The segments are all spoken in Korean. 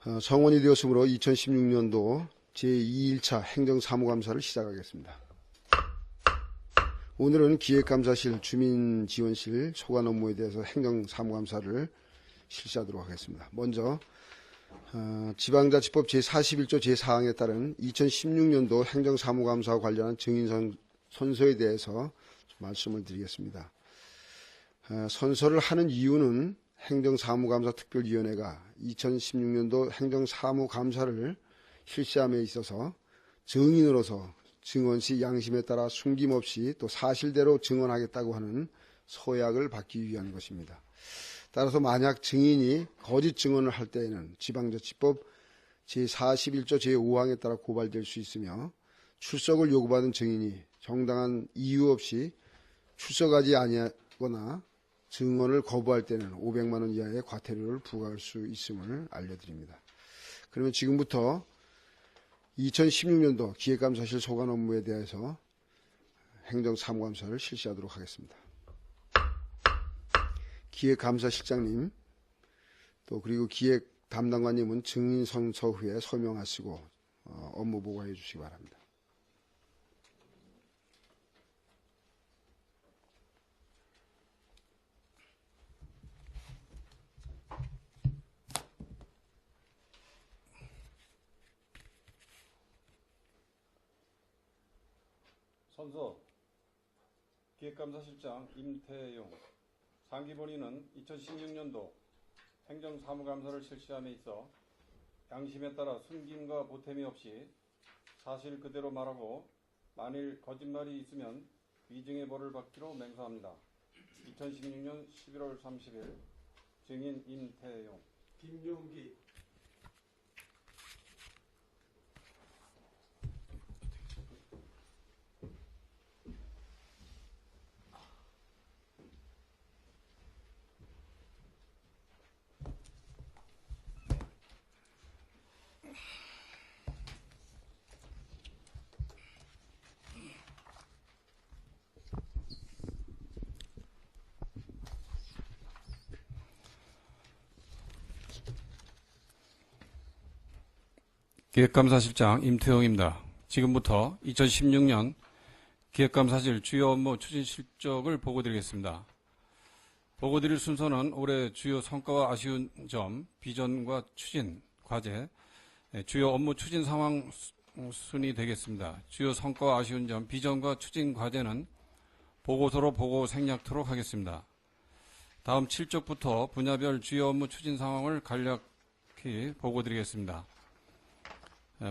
성원이 되었으므로 2016년도 제2일차 행정사무감사를 시작하겠습니다. 오늘은 기획감사실, 주민지원실, 소관 업무에 대해서 행정사무감사를 실시하도록 하겠습니다. 먼저 지방자치법 제41조 제4항에 따른 2016년도 행정사무감사와 관련한 증인선서에 대해서 말씀을 드리겠습니다. 선서를 하는 이유는 행정사무감사 특별위원회가 2016년도 행정사무감사를 실시함에 있어서 증인으로서 증언 시 양심에 따라 숨김없이 또 사실대로 증언하겠다고 하는 서약을 받기 위한 것입니다. 따라서 만약 증인이 거짓 증언을 할 때에는 지방자치법 제41조 제5항에 따라 고발될 수 있으며 출석을 요구받은 증인이 정당한 이유 없이 출석하지 아니하거나 증언을 거부할 때는 500만 원 이하의 과태료를 부과할 수 있음을 알려드립니다. 그러면 지금부터 2016년도 기획감사실 소관 업무에 대해서 행정사무감사를 실시하도록 하겠습니다. 기획감사실장님, 또 그리고 기획 담당관님은 증인선서 후에 설명하시고 업무 보고해 주시기 바랍니다. 선서 기획감사실장 임태용 상기본인은 2016년도 행정사무감사를 실시함에 있어 양심에 따라 숨김과 보탬이 없이 사실 그대로 말하고 만일 거짓말이 있으면 위증의 벌을 받기로 맹세합니다. 2016년 11월 30일 증인 임태용. 김용기. 기획감사실장 임태용입니다. 지금부터 2016년 기획감사실 주요 업무 추진 실적을 보고드리겠습니다. 보고드릴 순서는 올해 주요 성과와 아쉬운 점, 비전과 추진, 과제, 주요 업무 추진 상황 순이 되겠습니다. 주요 성과와 아쉬운 점, 비전과 추진 과제는 보고서로 보고 생략토록 하겠습니다. 다음 7쪽부터 분야별 주요 업무 추진 상황을 간략히 보고드리겠습니다.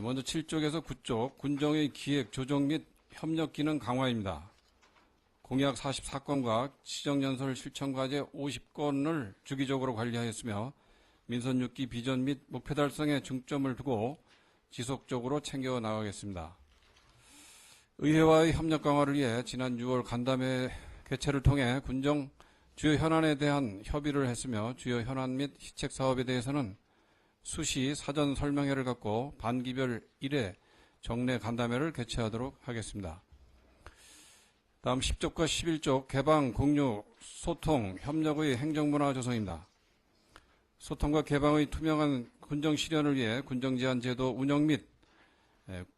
먼저 7쪽에서 9쪽 군정의 기획, 조정 및 협력 기능 강화입니다. 공약 44건과 시정연설 실천과제 50건을 주기적으로 관리하였으며 민선 6기 비전 및 목표 달성에 중점을 두고 지속적으로 챙겨 나가겠습니다. 의회와의 협력 강화를 위해 지난 6월 간담회 개최를 통해 군정 주요 현안에 대한 협의를 했으며 주요 현안 및 시책 사업에 대해서는 수시 사전 설명회를 갖고 반기별 1회 정례 간담회를 개최하도록 하겠습니다. 다음 10쪽과 11쪽 개방, 공유, 소통, 협력의 행정문화 조성입니다. 소통과 개방의 투명한 군정 실현을 위해 군정제한 제도 운영 및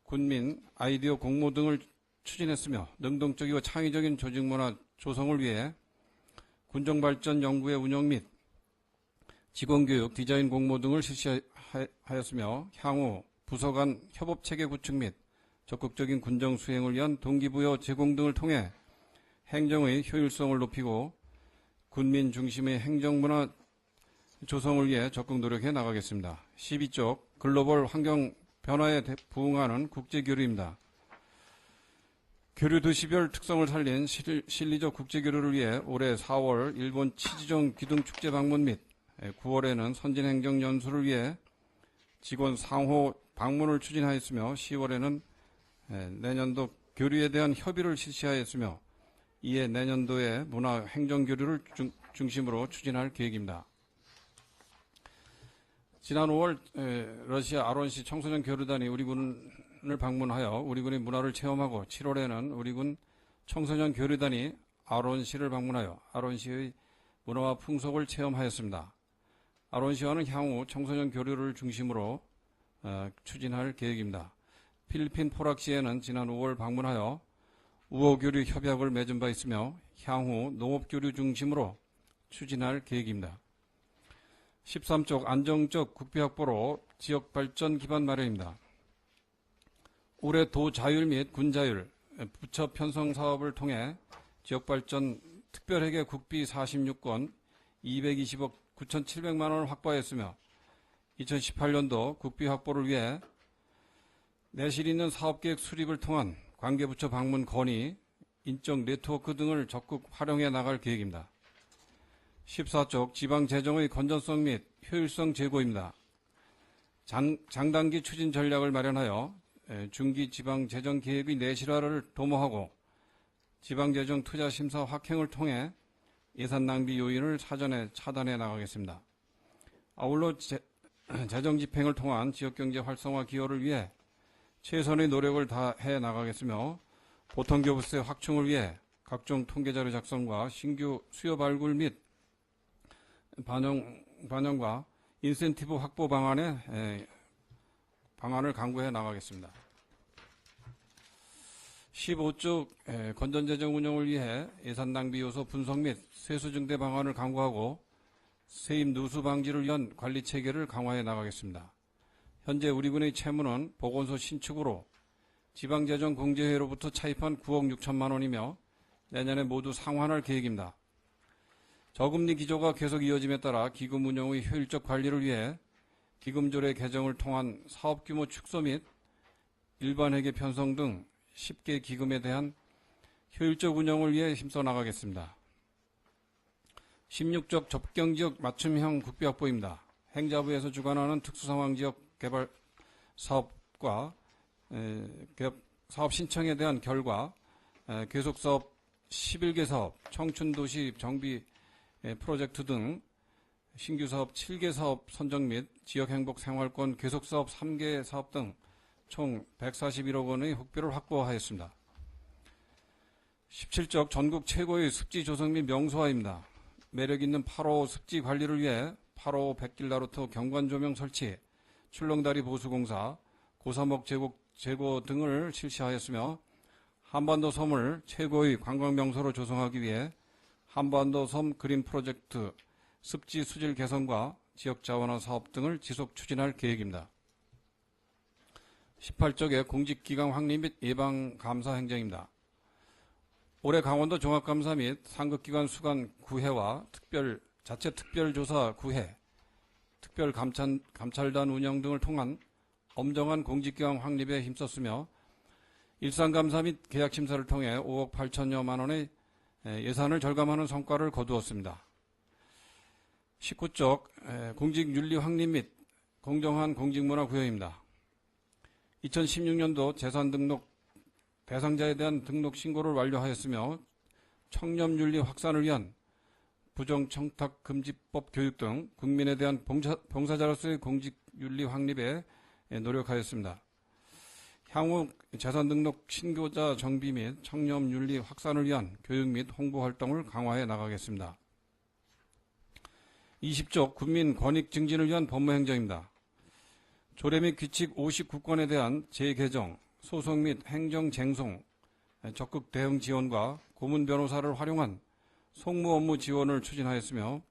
군민 아이디어 공모 등을 추진했으며 능동적이고 창의적인 조직문화 조성을 위해 군정발전 연구회 운영 및 직원교육, 디자인 공모 등을 실시하였으며 향후 부서 간 협업체계 구축 및 적극적인 군정 수행을 위한 동기부여 제공 등을 통해 행정의 효율성을 높이고 군민 중심의 행정문화 조성을 위해 적극 노력해 나가겠습니다. 12쪽 글로벌 환경 변화에 부응하는 국제교류입니다. 교류 도시별 특성을 살린 실리적 국제교류를 위해 올해 4월 일본 치지종 기둥축제 방문 및 9월에는 선진행정연수를 위해 직원 상호 방문을 추진하였으며 10월에는 내년도 교류에 대한 협의를 실시하였으며 이에 내년도에 문화행정교류를 중심으로 추진할 계획입니다. 지난 5월 러시아 아론시 청소년 교류단이 우리 군을 방문하여 우리 군의 문화를 체험하고 7월에는 우리 군 청소년 교류단이 아론시를 방문하여 아론시의 문화와 풍속을 체험하였습니다. 아론시와는 향후 청소년 교류를 중심으로 추진할 계획입니다. 필리핀 포락시에는 지난 5월 방문하여 우호교류 협약을 맺은 바 있으며 향후 농업교류 중심으로 추진할 계획입니다. 13쪽 안정적 국비 확보로 지역발전 기반 마련입니다. 올해 도자율 및 군자율, 부처 편성 사업을 통해 지역발전 특별회계 국비 46건 220억 9,700만 원을 확보하였으며 2018년도 국비 확보를 위해 내실 있는 사업계획 수립을 통한 관계부처 방문 건의, 인적 네트워크 등을 적극 활용해 나갈 계획입니다. 14쪽 지방재정의 건전성 및 효율성 제고입니다. 장단기 추진 전략을 마련하여 중기 지방재정계획의 내실화를 도모하고 지방재정 투자심사 확행을 통해 예산 낭비 요인을 사전에 차단해 나가겠습니다. 아울러 재정집행을 통한 지역경제 활성화 기여를 위해 최선의 노력을 다해 나가겠으며 보통교부세 확충을 위해 각종 통계자료 작성과 신규 수요 발굴 및 반영과 인센티브 확보 방안을 강구해 나가겠습니다. 15쪽 건전재정 운영을 위해 예산 낭비 요소 분석 및 세수 증대 방안을 강구하고 세입 누수 방지를 위한 관리 체계를 강화해 나가겠습니다. 현재 우리군의 채무는 보건소 신축으로 지방재정공제회로부터 차입한 9억 6천만 원이며 내년에 모두 상환할 계획입니다. 저금리 기조가 계속 이어짐에 따라 기금 운영의 효율적 관리를 위해 기금조례 개정을 통한 사업규모 축소 및 일반 회계 편성 등 10개 기금에 대한 효율적 운영을 위해 힘써 나가겠습니다. 16쪽 접경지역 맞춤형 국비 확보입니다. 행자부에서 주관하는 특수상황지역 개발 사업과 사업 신청에 대한 결과, 계속사업 11개 사업, 청춘도시 정비 프로젝트 등 신규 사업 7개 사업 선정 및 지역행복 생활권 계속사업 3개 사업 등 총 141억 원의 국비를 확보하였습니다. 17쪽 전국 최고의 습지 조성 및 명소화입니다. 매력 있는 8호 습지 관리를 위해 8호 백길나루터 경관조명 설치, 출렁다리 보수공사, 고사목 제고 등을 실시하였으며 한반도 섬을 최고의 관광명소로 조성하기 위해 한반도 섬 그린 프로젝트, 습지 수질 개선과 지역자원화 사업 등을 지속 추진할 계획입니다. 18쪽의 공직기강 확립 및 예방감사 행정입니다. 올해 강원도 종합감사 및 상급기관 수관 9회와 자체 특별조사 9회, 특별감찰단 운영 등을 통한 엄정한 공직기강 확립에 힘썼으며 일상감사 및 계약심사를 통해 5억 8천여만 원의 예산을 절감하는 성과를 거두었습니다. 19쪽 공직윤리 확립 및 공정한 공직문화 구현입니다. 2016년도 재산등록 대상자에 대한 등록 신고를 완료하였으며 청렴윤리 확산을 위한 부정청탁금지법 교육 등 국민에 대한 봉사자로서의 공직윤리 확립에 노력하였습니다. 향후 재산등록 신고자 정비 및 청렴윤리 확산을 위한 교육 및 홍보 활동을 강화해 나가겠습니다. 20쪽 국민 권익 증진을 위한 법무행정입니다. 조례 및 규칙 59건에 대한 재개정, 소송 및 행정쟁송, 적극 대응 지원과 고문 변호사를 활용한 송무 업무 지원을 추진하였으며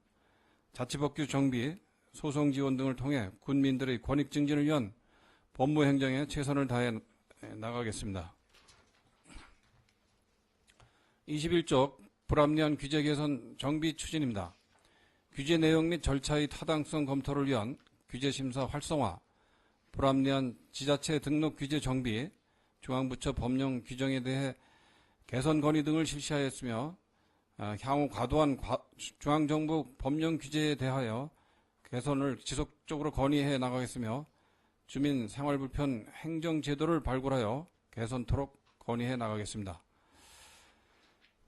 자치법규 정비, 소송 지원 등을 통해 군민들의 권익 증진을 위한 법무행정에 최선을 다해 나가겠습니다. 21쪽 불합리한 규제 개선 정비 추진입니다. 규제 내용 및 절차의 타당성 검토를 위한 규제심사 활성화, 불합리한 지자체 등록 규제 정비, 중앙부처 법령 규정에 대해 개선 건의 등을 실시하였으며 향후 과도한 중앙정부 법령 규제에 대하여 개선을 지속적으로 건의해 나가겠으며 주민 생활불편 행정제도를 발굴하여 개선토록 건의해 나가겠습니다.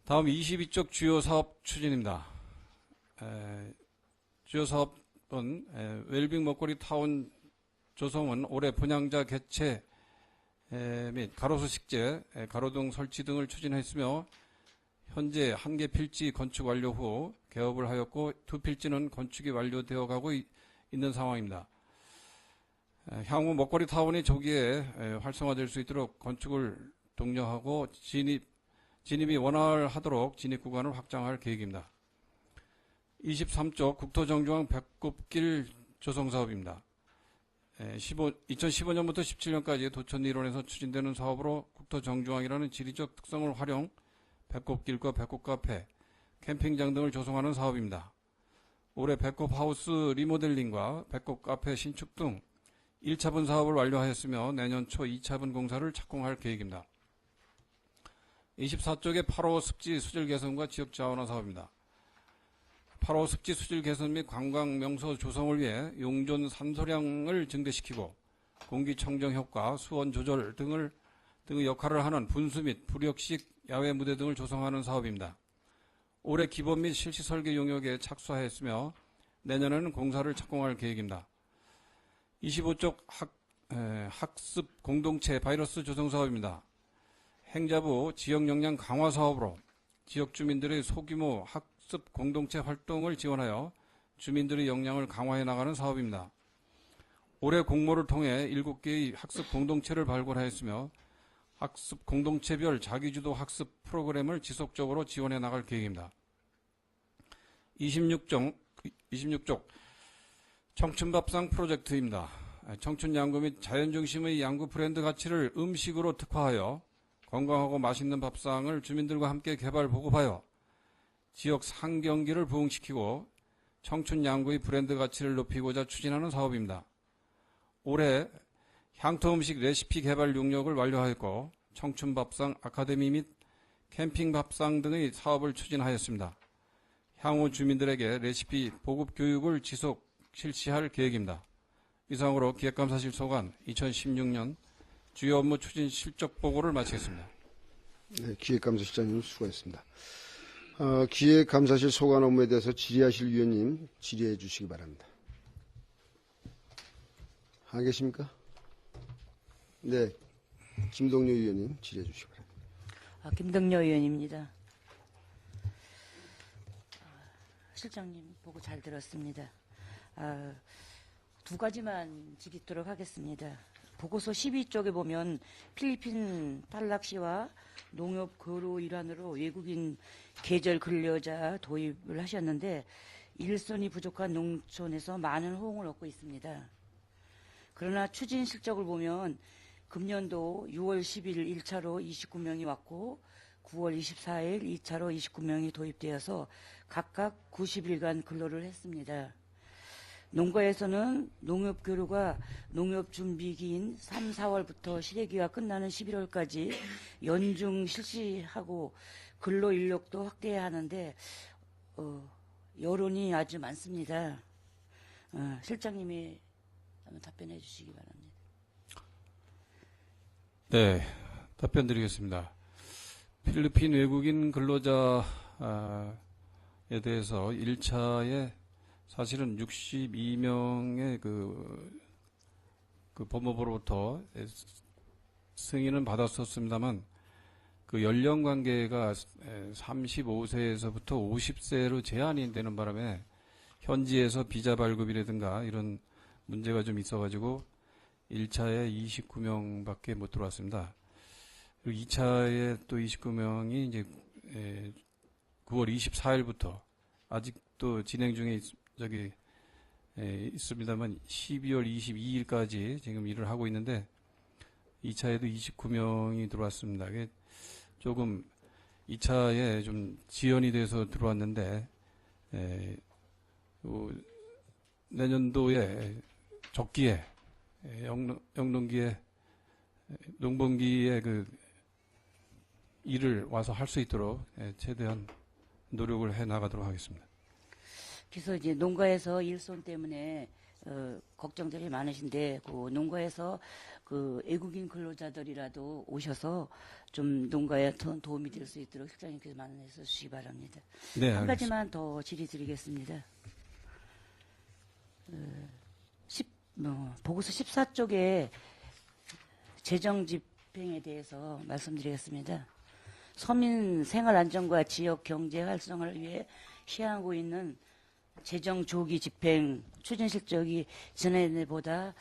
다음 22쪽 주요 사업 추진입니다. 주요 사업은 웰빙 먹거리 타운 조성은 올해 분양자 개최 및 가로수 식재, 가로등 설치 등을 추진했으며 현재 1개 필지 건축 완료 후 개업을 하였고 2필지는 건축이 완료되어 가고 있는 상황입니다. 향후 먹거리 타운이 조기에 활성화될 수 있도록 건축을 독려하고 진입이 원활하도록 진입 구간을 확장할 계획입니다. 23쪽 국토정중앙 배꼽길 조성 사업입니다. 2015년부터 17년까지 도천 일원에서 추진되는 사업으로 국토정중앙이라는 지리적 특성을 활용 배꼽길과 배꼽카페, 캠핑장 등을 조성하는 사업입니다. 올해 배꼽하우스 리모델링과 배꼽카페 신축 등 1차분 사업을 완료하였으며 내년 초 2차분 공사를 착공할 계획입니다. 24쪽의 8호 습지 수질 개선과 지역 자원화 사업입니다. 8호 습지 수질 개선 및 관광 명소 조성을 위해 용존 산소량을 증대시키고 공기 청정 효과, 수온 조절 등의 역할을 하는 분수 및 불역식 야외 무대 등을 조성하는 사업입니다. 올해 기본 및 실시 설계 용역에 착수하였으며 내년에는 공사를 착공할 계획입니다. 25쪽 학습 공동체 바이러스 조성 사업입니다. 행자부 지역 역량 강화 사업으로 지역 주민들의 소규모 학습 공동체 활동을 지원하여 주민들의 역량을 강화해 나가는 사업입니다. 올해 공모를 통해 7개의 학습 공동체를 발굴하였으며 학습 공동체별 자기주도 학습 프로그램을 지속적으로 지원해 나갈 계획입니다. 26쪽 청춘밥상 프로젝트입니다. 청춘 양구 및 자연 중심의 양구 브랜드 가치를 음식으로 특화하여 건강하고 맛있는 밥상을 주민들과 함께 개발 보급하여 지역 상경기를 부흥시키고 청춘 양구의 브랜드 가치를 높이고자 추진하는 사업입니다. 올해 향토 음식 레시피 개발 용역을 완료하였고 청춘 밥상 아카데미 및 캠핑 밥상 등의 사업을 추진하였습니다. 향후 주민들에게 레시피 보급 교육을 지속 실시할 계획입니다. 이상으로 기획감사실 소관 2016년 주요 업무 추진 실적 보고를 마치겠습니다. 네, 기획감사실장님 수고했습니다. 기획감사실 소관 업무에 대해서 질의하실 위원님 질의해 주시기 바랍니다. 안 계십니까? 네, 김동료 위원님 질의해 주시기 바랍니다. 김동료 의원입니다. 실장님 보고 잘 들었습니다. 두 가지만 질의하도록 하겠습니다. 보고서 12쪽에 보면 필리핀 탈락시와 농업 거로 일환으로 외국인 계절 근로자 도입을 하셨는데 일손이 부족한 농촌에서 많은 호응을 얻고 있습니다. 그러나 추진 실적을 보면 금년도 6월 10일 1차로 29명이 왔고 9월 24일 2차로 29명이 도입되어서 각각 90일간 근로를 했습니다. 농가에서는 농업교류가 농업준비기인 3, 4월부터 실외기가 끝나는 11월까지 연중 실시하고 근로인력도 확대해야 하는데 여론이 아주 많습니다. 실장님이 한번 답변해 주시기 바랍니다. 네, 답변 드리겠습니다. 필리핀 외국인 근로자에 대해서 1차에 사실은 62명의 그 법무부로부터 승인은 받았었습니다만 그 연령 관계가 35세에서부터 50세로 제한이 되는 바람에 현지에서 비자 발급이라든가 이런 문제가 좀 있어가지고 1차에 29명밖에 못 들어왔습니다. 그리고 2차에 또 29명이 이제 9월 24일부터 아직도 진행 중에 있습니다만 12월 22일까지 지금 일을 하고 있는데 2차에도 29명이 들어왔습니다. 이게 조금 2차에 좀 지연이 돼서 들어왔는데 내년도에 적기에 영농기에 농번기에 그 일을 와서 할 수 있도록 최대한 노력을 해 나가도록 하겠습니다. 그래서 이제 농가에서 일손 때문에 걱정들이 많으신데 그 농가에서 그 외국인 근로자들이라도 오셔서 좀 농가에 더 도움이 될 수 있도록 실장님께서 만나서 주시기 바랍니다. 네, 한 알겠습니다. 가지만 더 질의드리겠습니다. 보고서 14쪽에 재정 집행에 대해서 말씀드리겠습니다. 서민 생활 안정과 지역 경제 활성화를 위해 시행하고 있는 재정 조기 집행 추진 실적이 지난해보다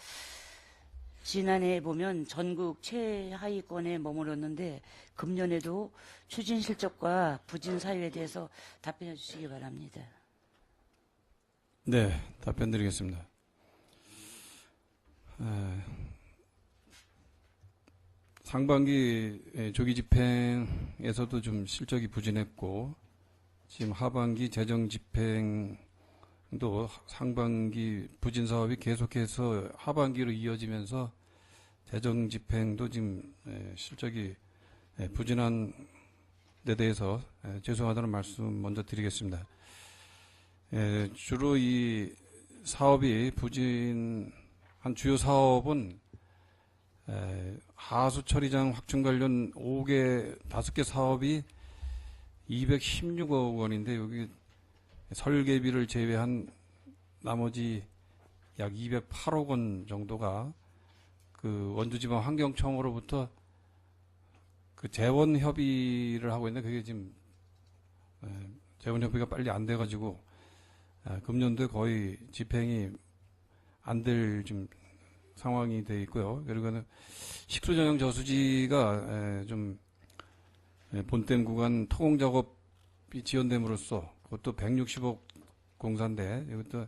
지난해 보면 전국 최하위권에 머물렀는데 금년에도 추진 실적과 부진 사유에 대해서 답변해 주시기 바랍니다. 네, 답변 드리겠습니다. 상반기 조기 집행에서도 좀 실적이 부진했고, 지금 하반기 재정 집행도 상반기 부진 사업이 계속해서 하반기로 이어지면서 재정 집행도 지금 실적이 부진한 데 대해서 죄송하다는 말씀 먼저 드리겠습니다. 주로 이 사업이 부진한 주요 사업은 하수 처리장 확충 관련 5개 사업이 216억 원인데 여기 설계비를 제외한 나머지 약 208억 원 정도가 그 원주지방 환경청으로부터 그 재원 협의를 하고 있는데 그게 지금 재원 협의가 빨리 안 돼가지고 금년도에 거의 집행이 안 될 지금 상황이 돼 있고요. 그리고는 식수전용 저수지가 좀 본댐 구간 토공 작업이 지연됨으로써 그것도 160억 공사인데 이것도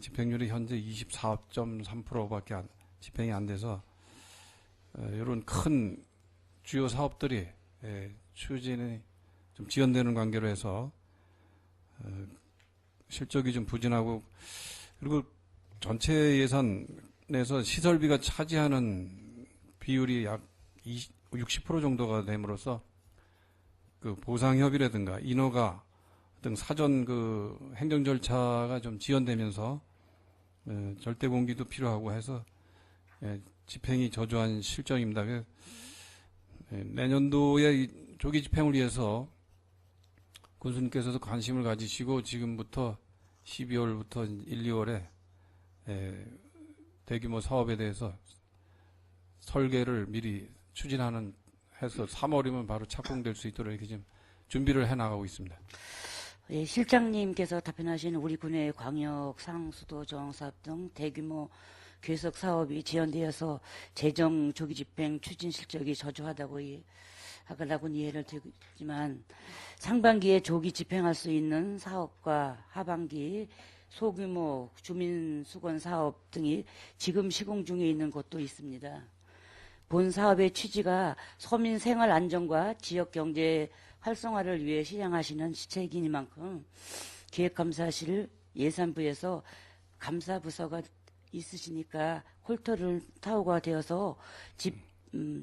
집행률이 현재 24.3%밖에 집행이 안 돼서 이런 큰 주요 사업들이 추진이 좀 지연되는 관계로 해서 실적이 좀 부진하고 그리고 전체 예산에서 시설비가 차지하는 비율이 약 60% 정도가 됨으로써 그 보상 협의라든가 인허가 등 사전 그 행정 절차가 좀 지연되면서 절대 공기도 필요하고 해서 집행이 저조한 실정입니다. 내년도에 조기 집행을 위해서 군수님께서도 관심을 가지시고 지금부터 12월부터 1, 2월에 대규모 사업에 대해서 설계를 미리 추진하는 해서 3월이면 바로 착공될 수 있도록 이렇게 지금 준비를 해 나가고 있습니다. 예, 실장님께서 답변하신 우리 군의 광역 상수도 저항사업 등 대규모 괴석 사업이 지연되어서 재정 조기 집행 추진 실적이 저조하다고 하라고는 이해를 드리지만 상반기에 조기 집행할 수 있는 사업과 하반기 소규모 주민수건 사업 등이 지금 시공 중에 있는 곳도 있습니다. 본 사업의 취지가 서민 생활 안정과 지역 경제 활성화를 위해 실행하시는 시책이니만큼 기획감사실 예산부에서 감사부서가 있으시니까 홀터를 타오가 되어서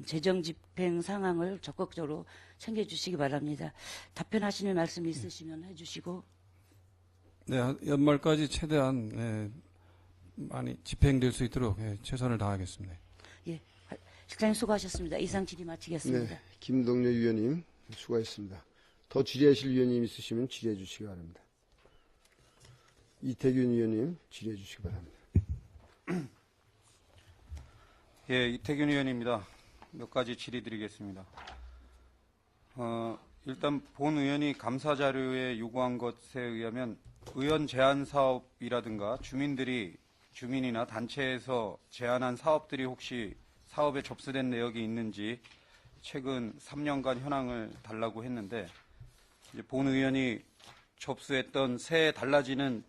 재정 집행 상황을 적극적으로 챙겨주시기 바랍니다. 답변하시는 말씀 있으시면 해주시고. 네, 연말까지 최대한 많이 집행될 수 있도록 최선을 다하겠습니다. 예, 실장님 수고하셨습니다. 이상 질의 마치겠습니다. 네, 김동료 위원님 수고하셨습니다. 더 질의하실 위원님 있으시면 질의해 주시기 바랍니다. 이태균 위원님 질의해 주시기 바랍니다. 예, 이태균 의원입니다. 몇 가지 질의드리겠습니다. 일단 본 의원이 감사 자료에 요구한 것에 의하면 의원 제안 사업이라든가 주민이나 단체에서 제안한 사업들이 혹시 사업에 접수된 내역이 있는지 최근 3년간 현황을 달라고 했는데 이제 본 의원이 접수했던 새해 달라지는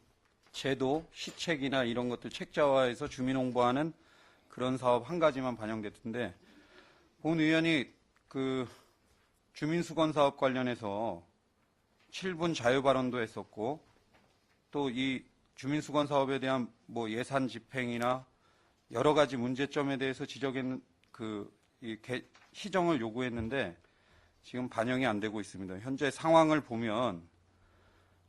제도, 시책이나 이런 것들 책자화해서 주민 홍보하는 그런 사업 한 가지만 반영됐던데 본 의원이 그 주민수건 사업 관련해서 7분 자유 발언도 했었고 또 이 주민수건 사업에 대한 뭐 예산 집행이나 여러 가지 문제점에 대해서 지적했는 시정을 요구했는데 지금 반영이 안 되고 있습니다. 현재 상황을 보면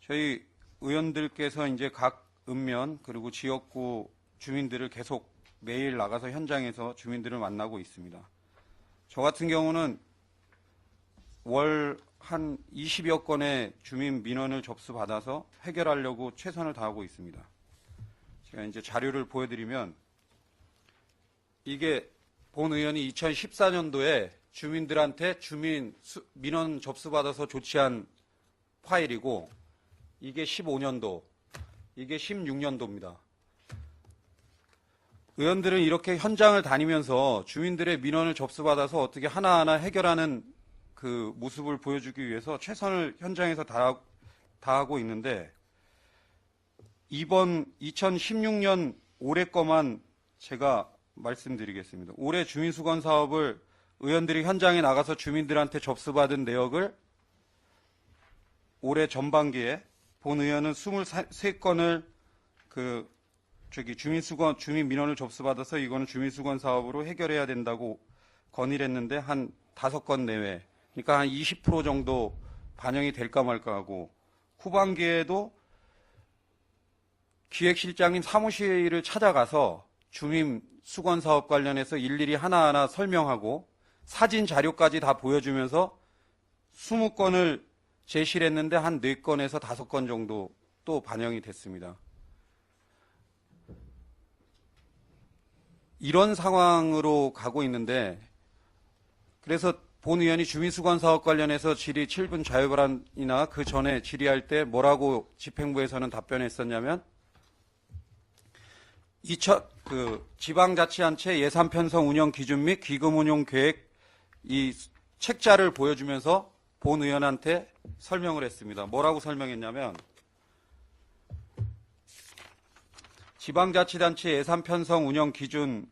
저희 의원들께서 이제 각 읍면 그리고 지역구 주민들을 계속 매일 나가서 현장에서 주민들을 만나고 있습니다. 저 같은 경우는 월 한 20여 건의 주민 민원을 접수받아서 해결하려고 최선을 다하고 있습니다. 제가 이제 자료를 보여드리면 이게 본 의원이 2014년도에 주민들한테 민원 접수받아서 조치한 파일이고 이게 15년도 이게 16년도입니다. 의원들은 이렇게 현장을 다니면서 주민들의 민원을 접수받아서 어떻게 하나하나 해결하는 그 모습을 보여주기 위해서 최선을 현장에서 다하고 있는데, 이번 2016년 올해 거만 제가 말씀드리겠습니다. 올해 주민수건 사업을 의원들이 현장에 나가서 주민들한테 접수받은 내역을 올해 전반기에 본 의원은 23건을 주민 민원을 접수받아서 이거는 주민수건 사업으로 해결해야 된다고 건의를 했는데 한 5건 내외, 그러니까 한 20% 정도 반영이 될까 말까 하고, 후반기에도 기획실장님 사무실을 찾아가서 주민 수건 사업 관련해서 일일이 하나하나 설명하고 사진 자료까지 다 보여주면서 20건을 제시를 했는데 한 4건에서 5건 정도 또 반영이 됐습니다. 이런 상황으로 가고 있는데, 그래서 본 의원이 주민수건 사업 관련해서 질의 7분 자유발언이나 그 전에 질의할 때 뭐라고 집행부에서는 답변했었냐면, 지방자치단체 예산 편성 운영 기준 및 기금 운용 계획 이 책자를 보여주면서 본 의원한테 설명을 했습니다. 뭐라고 설명했냐면, 지방자치단체 예산 편성 운영 기준에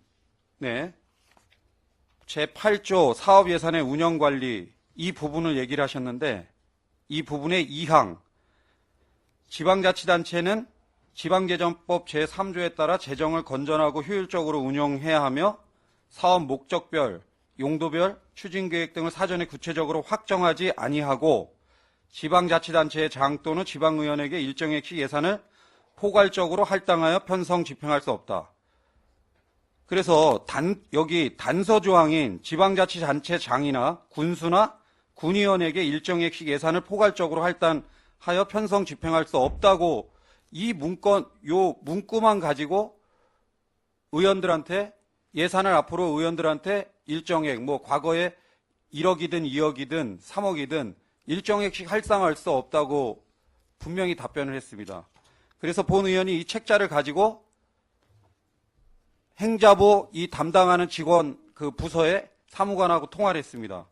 제8조 사업예산의 운영관리, 이 부분을 얘기를 하셨는데, 이 부분의 2항, 지방자치단체는 지방재정법 제3조에 따라 재정을 건전하고 효율적으로 운영해야 하며 사업 목적별, 용도별, 추진계획 등을 사전에 구체적으로 확정하지 아니하고 지방자치단체의 장 또는 지방의원에게 일정 액수 예산을 포괄적으로 할당하여 편성 집행할 수 없다. 그래서 여기 단서조항인 지방자치단체장이나 군수나 군의원에게 일정 액수 예산을 포괄적으로 할당하여 편성 집행할 수 없다고, 이 문구만 가지고 의원들한테 예산을 앞으로 의원들한테 일정액, 과거에 1억이든 2억이든 3억이든 일정액씩 할당할 수 없다고 분명히 답변을 했습니다. 그래서 본 의원이 이 책자를 가지고 행자부 이 담당하는 직원 그 부서의 사무관하고 통화를 했습니다.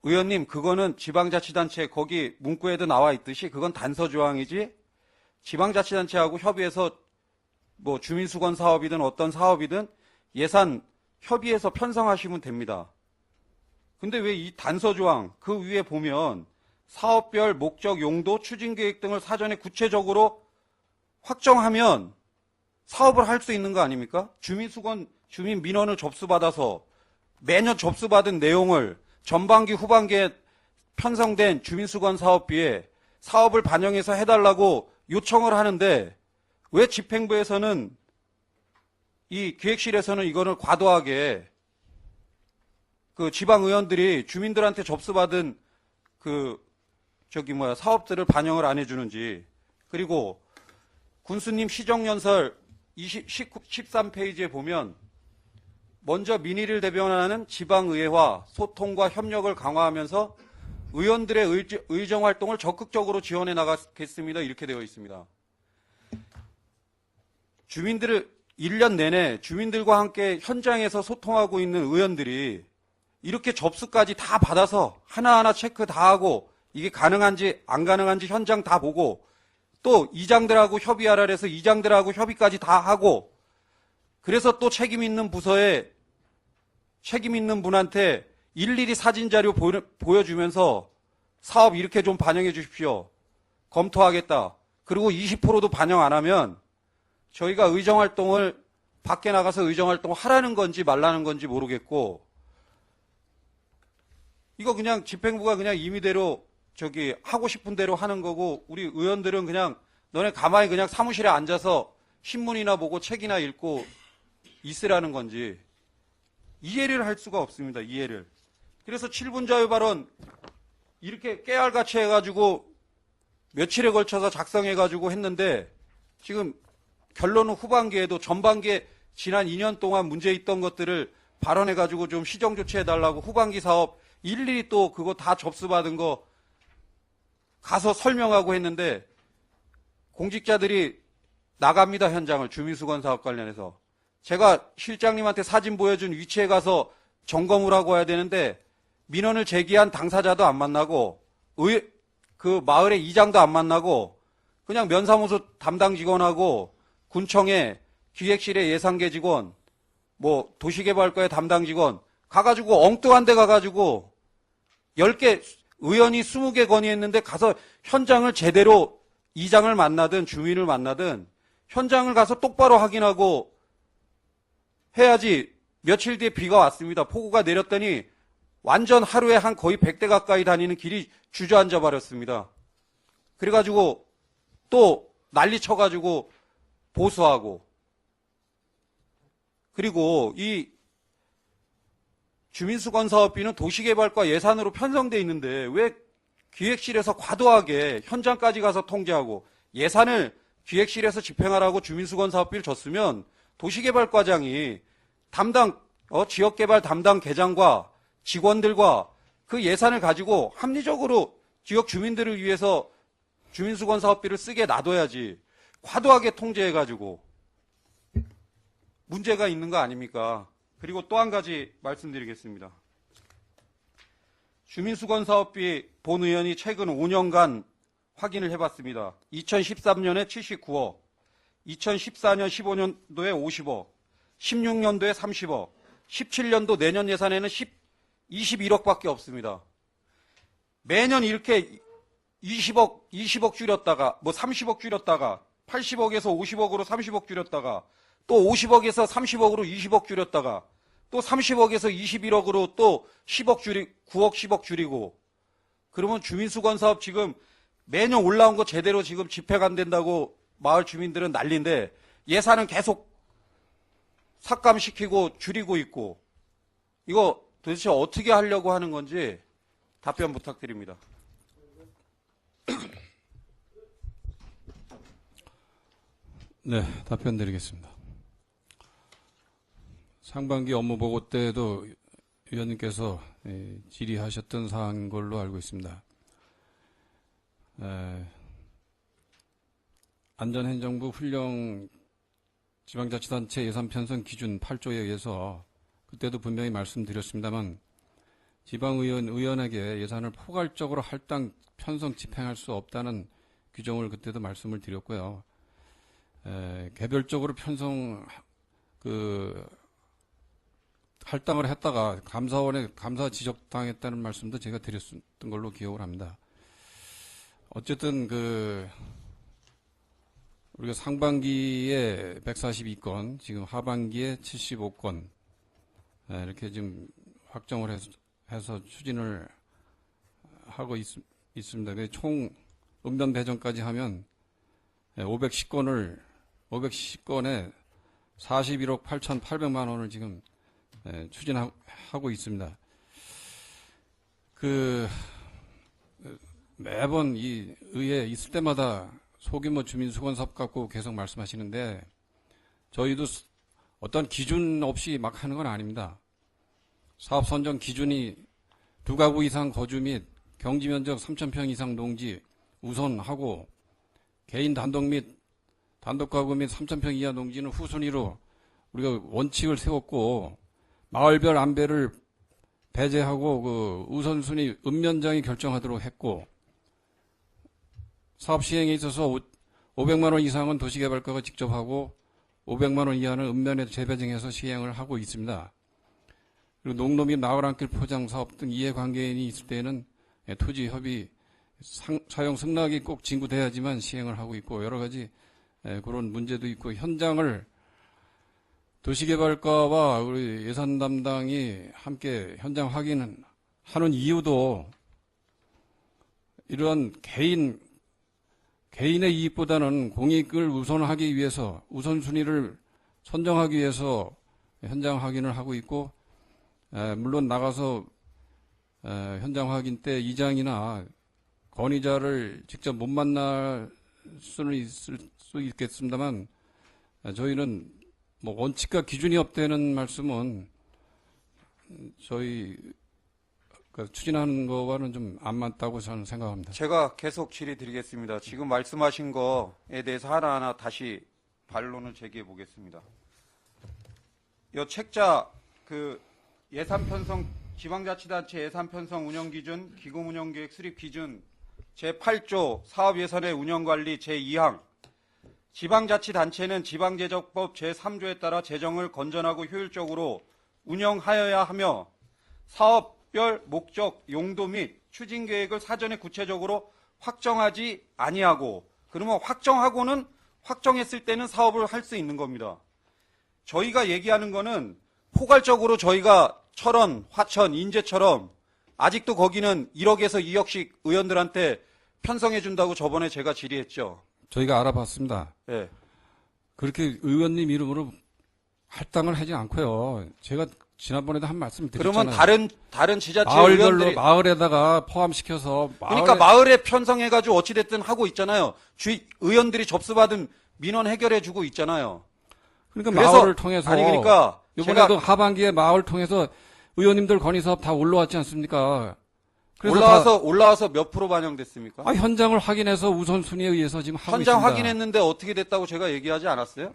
의원님, 그거는 지방자치단체 거기 문구에도 나와 있듯이 그건 단서조항이지, 지방자치단체하고 협의해서 주민수건 사업이든 어떤 사업이든 예산 협의해서 편성하시면 됩니다. 근데 왜 이 단서조항 그 위에 보면 사업별 목적, 용도, 추진계획 등을 사전에 구체적으로 확정하면 사업을 할 수 있는 거 아닙니까? 주민 민원을 접수받아서 매년 접수받은 내용을 전반기, 후반기에 편성된 주민수건 사업비에 사업을 반영해서 해달라고 요청을 하는데, 왜 집행부에서는 이 기획실에서는 이거를 과도하게 지방 의원들이 주민들한테 접수받은 사업들을 반영을 안 해주는지. 그리고 군수님 시정연설 13페이지에 보면 먼저 민의를 대변하는 지방의회와 소통과 협력을 강화하면서 의원들의 의정활동을 적극적으로 지원해 나가겠습니다. 이렇게 되어 있습니다. 주민들을 1년 내내 주민들과 함께 현장에서 소통하고 있는 의원들이 이렇게 접수까지 다 받아서 하나하나 체크 다 하고 이게 가능한지 안 가능한지 현장 다 보고 또 이장들하고 협의하라 해서 이장들하고 협의까지 다 하고, 그래서 또 책임 있는 부서에 책임 있는 분한테 일일이 사진 자료 보여주면서 사업 이렇게 좀 반영해 주십시오. 검토하겠다. 그리고 20%도 반영 안 하면 저희가 의정활동을 밖에 나가서 의정활동을 하라는 건지 말라는 건지 모르겠고, 이거 그냥 집행부가 그냥 임의대로 하고 싶은 대로 하는 거고, 우리 의원들은 그냥 너네 가만히 그냥 사무실에 앉아서 신문이나 보고 책이나 읽고 있으라는 건지 이해를 할 수가 없습니다. 이해를. 그래서 7분 자유 발언 이렇게 깨알같이 해가지고 며칠에 걸쳐서 작성해가지고 했는데, 지금 결론은 후반기에도 전반기에 지난 2년 동안 문제 있던 것들을 발언해가지고 좀 시정 조치해달라고 후반기 사업 일일이 또 그거 다 접수받은 거 가서 설명하고 했는데, 공직자들이 나갑니다. 현장을 주민수건 사업 관련해서. 제가 실장님한테 사진 보여준 위치에 가서 점검을 하고 와야 되는데 민원을 제기한 당사자도 안 만나고 그 마을의 이장도 안 만나고 그냥 면사무소 담당 직원하고 군청의 기획실의 예산계 직원, 뭐 도시개발과의 담당 직원 가가지고 엉뚱한 데 가가지고 10개 의원이 20개 건의했는데 가서 현장을 제대로 이장을 만나든 주민을 만나든 현장을 가서 똑바로 확인하고 해야지. 며칠 뒤에 비가 왔습니다. 폭우가 내렸더니 완전 하루에 한 거의 100대 가까이 다니는 길이 주저앉아 버렸습니다. 그래가지고 또 난리 쳐가지고 보수하고. 그리고 이 주민수건 사업비는 도시개발과 예산으로 편성돼 있는데 왜 기획실에서 과도하게 현장까지 가서 통제하고 예산을 기획실에서 집행하라고 주민수건 사업비를 줬으면 도시개발과장이 담당 지역개발 담당 계장과 직원들과 그 예산을 가지고 합리적으로 지역 주민들을 위해서 주민수건 사업비를 쓰게 놔둬야지 과도하게 통제해가지고 문제가 있는 거 아닙니까? 그리고 또 한 가지 말씀드리겠습니다. 주민수건 사업비 본 의원이 최근 5년간 확인을 해봤습니다. 2013년에 79억, 2014년 15년도에 50억, 16년도에 30억, 17년도 내년 예산에는 21억밖에 없습니다. 매년 이렇게 20억 줄였다가, 뭐 30억 줄였다가, 80억에서 50억으로 30억 줄였다가, 또 50억에서 30억으로 20억 줄였다가, 또 30억에서 21억으로 또 9억 10억 줄이고, 그러면 주민수건 사업 지금 매년 올라온 거 제대로 지금 집행 안 된다고 마을 주민들은 난리인데, 예산은 계속 삭감시키고 줄이고 있고, 이거 도대체 어떻게 하려고 하는 건지 답변 부탁드립니다. 네, 답변 드리겠습니다. 상반기 업무보고 때도 위원님께서 질의하셨던 사항인 걸로 알고 있습니다. 안전행정부 훈령 지방자치단체 예산 편성 기준 8조에 의해서 그때도 분명히 말씀드렸습니다만 지방의원에게 예산을 포괄적으로 할당 편성 집행할 수 없다는 규정을 그때도 말씀을 드렸고요. 개별적으로 편성 할당을 했다가 감사원에 감사 지적당했다는 말씀도 제가 드렸던 걸로 기억을 합니다. 어쨌든 우리가 상반기에 142건, 지금 하반기에 75건 이렇게 지금 확정을 해서 추진을 하고 있습니다. 총 응단 배정까지 하면 510건에 41억 8,800만 원을 지금 추진하고 있습니다. 매번 이 의회에 있을 때마다 소규모 주민수건 사업 갖고 계속 말씀하시는데 저희도 어떤 기준 없이 막 하는 건 아닙니다. 사업 선정 기준이 2가구 이상 거주 및 경지면적 3,000평 이상 농지 우선하고 개인 단독 및 단독가구 및 3,000평 이하 농지는 후순위로 우리가 원칙을 세웠고 마을별 안배를 배제하고 우선순위 읍면장이 결정하도록 했고 사업 시행에 있어서 500만 원 이상은 도시개발과가 직접 하고 500만 원 이하는 읍면에 재배정해서 시행을 하고 있습니다. 그리고 농로 및 마을 안길 포장 사업 등 이해관계인이 있을 때는 토지 협의 사용 승낙이 꼭 진구돼야지만 시행을 하고 있고 여러 가지 그런 문제도 있고 현장을 도시개발과와 우리 예산 담당이 함께 현장 확인하는 이유도 이런 개인의 이익보다는 공익을 우선하기 위해서 우선순위를 선정하기 위해서 현장 확인을 하고 있고 물론 나가서 현장 확인 때 이장이나 건의자를 직접 못 만날 수는 있을 수 있겠습니다만 저희는 뭐 원칙과 기준이 없다는 말씀은 저희 추진하는 거와는 좀 안 맞다고 저는 생각합니다. 제가 계속 질의 드리겠습니다. 지금 말씀하신 거에 대해서 하나하나 다시 반론을 제기해 보겠습니다. 이 책자 예산 편성 지방자치단체 예산 편성 운영 기준 기금 운영 계획 수립 기준 제8조 사업 예산의 운영 관리 제2항 지방자치단체는 지방재정법 제3조에 따라 재정을 건전하고 효율적으로 운영하여야 하며 사업별 목적, 용도 및 추진 계획을 사전에 구체적으로 확정하지 아니하고 그러면 확정했을 때는 사업을 할 수 있는 겁니다. 저희가 얘기하는 거는 포괄적으로 저희가 철원, 화천, 인제처럼 아직도 거기는 1억에서 2억씩 의원들한테 편성해 준다고 저번에 제가 질의했죠. 저희가 알아봤습니다. 예. 그렇게 의원님 이름으로 할당을 하지 않고요. 제가 지난번에도 한 말씀 드렸잖아요. 그러면 다른 지자체 마을별로 의원들이 마을에다가 포함시켜서 그러니까 마을에 편성해가지고 어찌됐든 하고 있잖아요. 의원들이 접수받은 민원 해결해주고 있잖아요. 그러니까 그래서- 마을을 통해서 아니 그러니까 이번에도 하반기에 마을 통해서 의원님들 건의사업 다 올라왔지 않습니까? 그래서 올라와서 몇 프로 반영됐습니까? 현장을 확인해서 우선순위에 의해서 지금 하고 현장 있습니다. 확인했는데 어떻게 됐다고 제가 얘기하지 않았어요?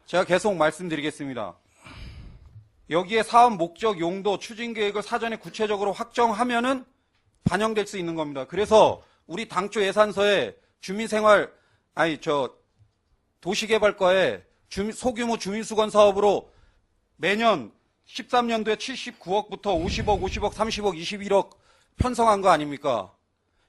제가 계속 말씀드리겠습니다. 여기에 사업 목적, 용도, 추진 계획을 사전에 구체적으로 확정하면은 반영될 수 있는 겁니다. 그래서 우리 당초 예산서에 도시개발과에 소규모 주민수건 사업으로 매년 13년도에 79억부터 50억, 30억, 21억 편성한 거 아닙니까?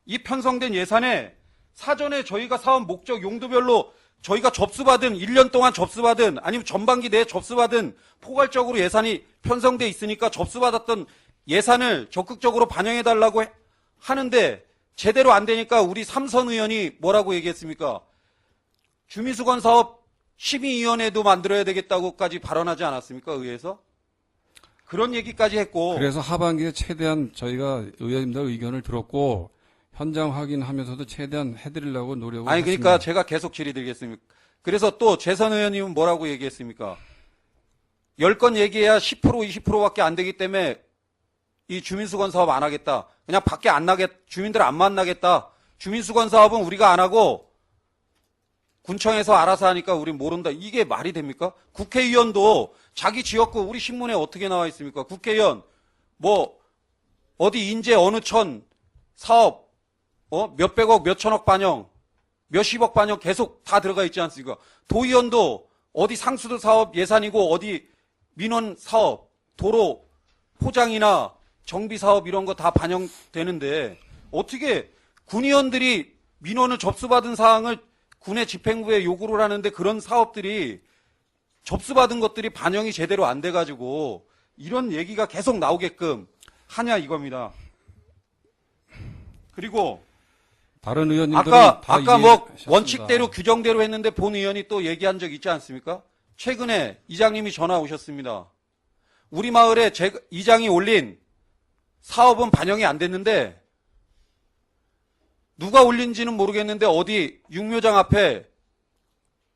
이 편성된 예산에 사전에 저희가 사업 목적 용도별로 저희가 1년 동안 접수받은 아니면 전반기 내에 접수받은 포괄적으로 예산이 편성돼 있으니까 접수받았던 예산을 적극적으로 반영해달라고 하는데 제대로 안 되니까 우리 삼선 의원이 뭐라고 얘기했습니까? 주민수건 사업 심의위원회도 만들어야 되겠다고까지 발언하지 않았습니까? 의회에서? 그런 얘기까지 했고. 그래서 하반기에 최대한 저희가 의원님들 의견을 들었고 현장 확인하면서도 최대한 해드리려고 노력을 아니 했습니다. 그러니까 제가 계속 질의드리겠습니다. 그래서 또 재선 의원님은 뭐라고 얘기했습니까? 10건 얘기해야 10% 20%밖에 안 되기 때문에 이 주민수건 사업 안 하겠다. 그냥 밖에 주민들 안 만나겠다. 주민수건 사업은 우리가 안 하고 군청에서 알아서 하니까 우린 모른다. 이게 말이 됩니까? 국회의원도 자기 지역구 우리 신문에 어떻게 나와 있습니까? 국회의원 어디 인제 어느 천 사업 몇백억 몇천억 반영 몇십억 반영 계속 다 들어가 있지 않습니까? 도의원도 어디 상수도 사업 예산이고 어디 민원 사업 도로 포장이나 정비 사업 이런 거 다 반영되는데 어떻게 군의원들이 민원을 접수받은 사항을 군의 집행부에 요구를 하는데 그런 사업들이 접수받은 것들이 반영이 제대로 안 돼가지고 이런 얘기가 계속 나오게끔 하냐 이겁니다. 그리고 다른 의원님들은 아까 다 이해하셨습니다. 원칙대로 규정대로 했는데 본 의원이 또 얘기한 적 있지 않습니까? 최근에 이장님이 전화 오셨습니다. 우리 마을에 이장이 올린 사업은 반영이 안 됐는데 누가 올린지는 모르겠는데 어디 육묘장 앞에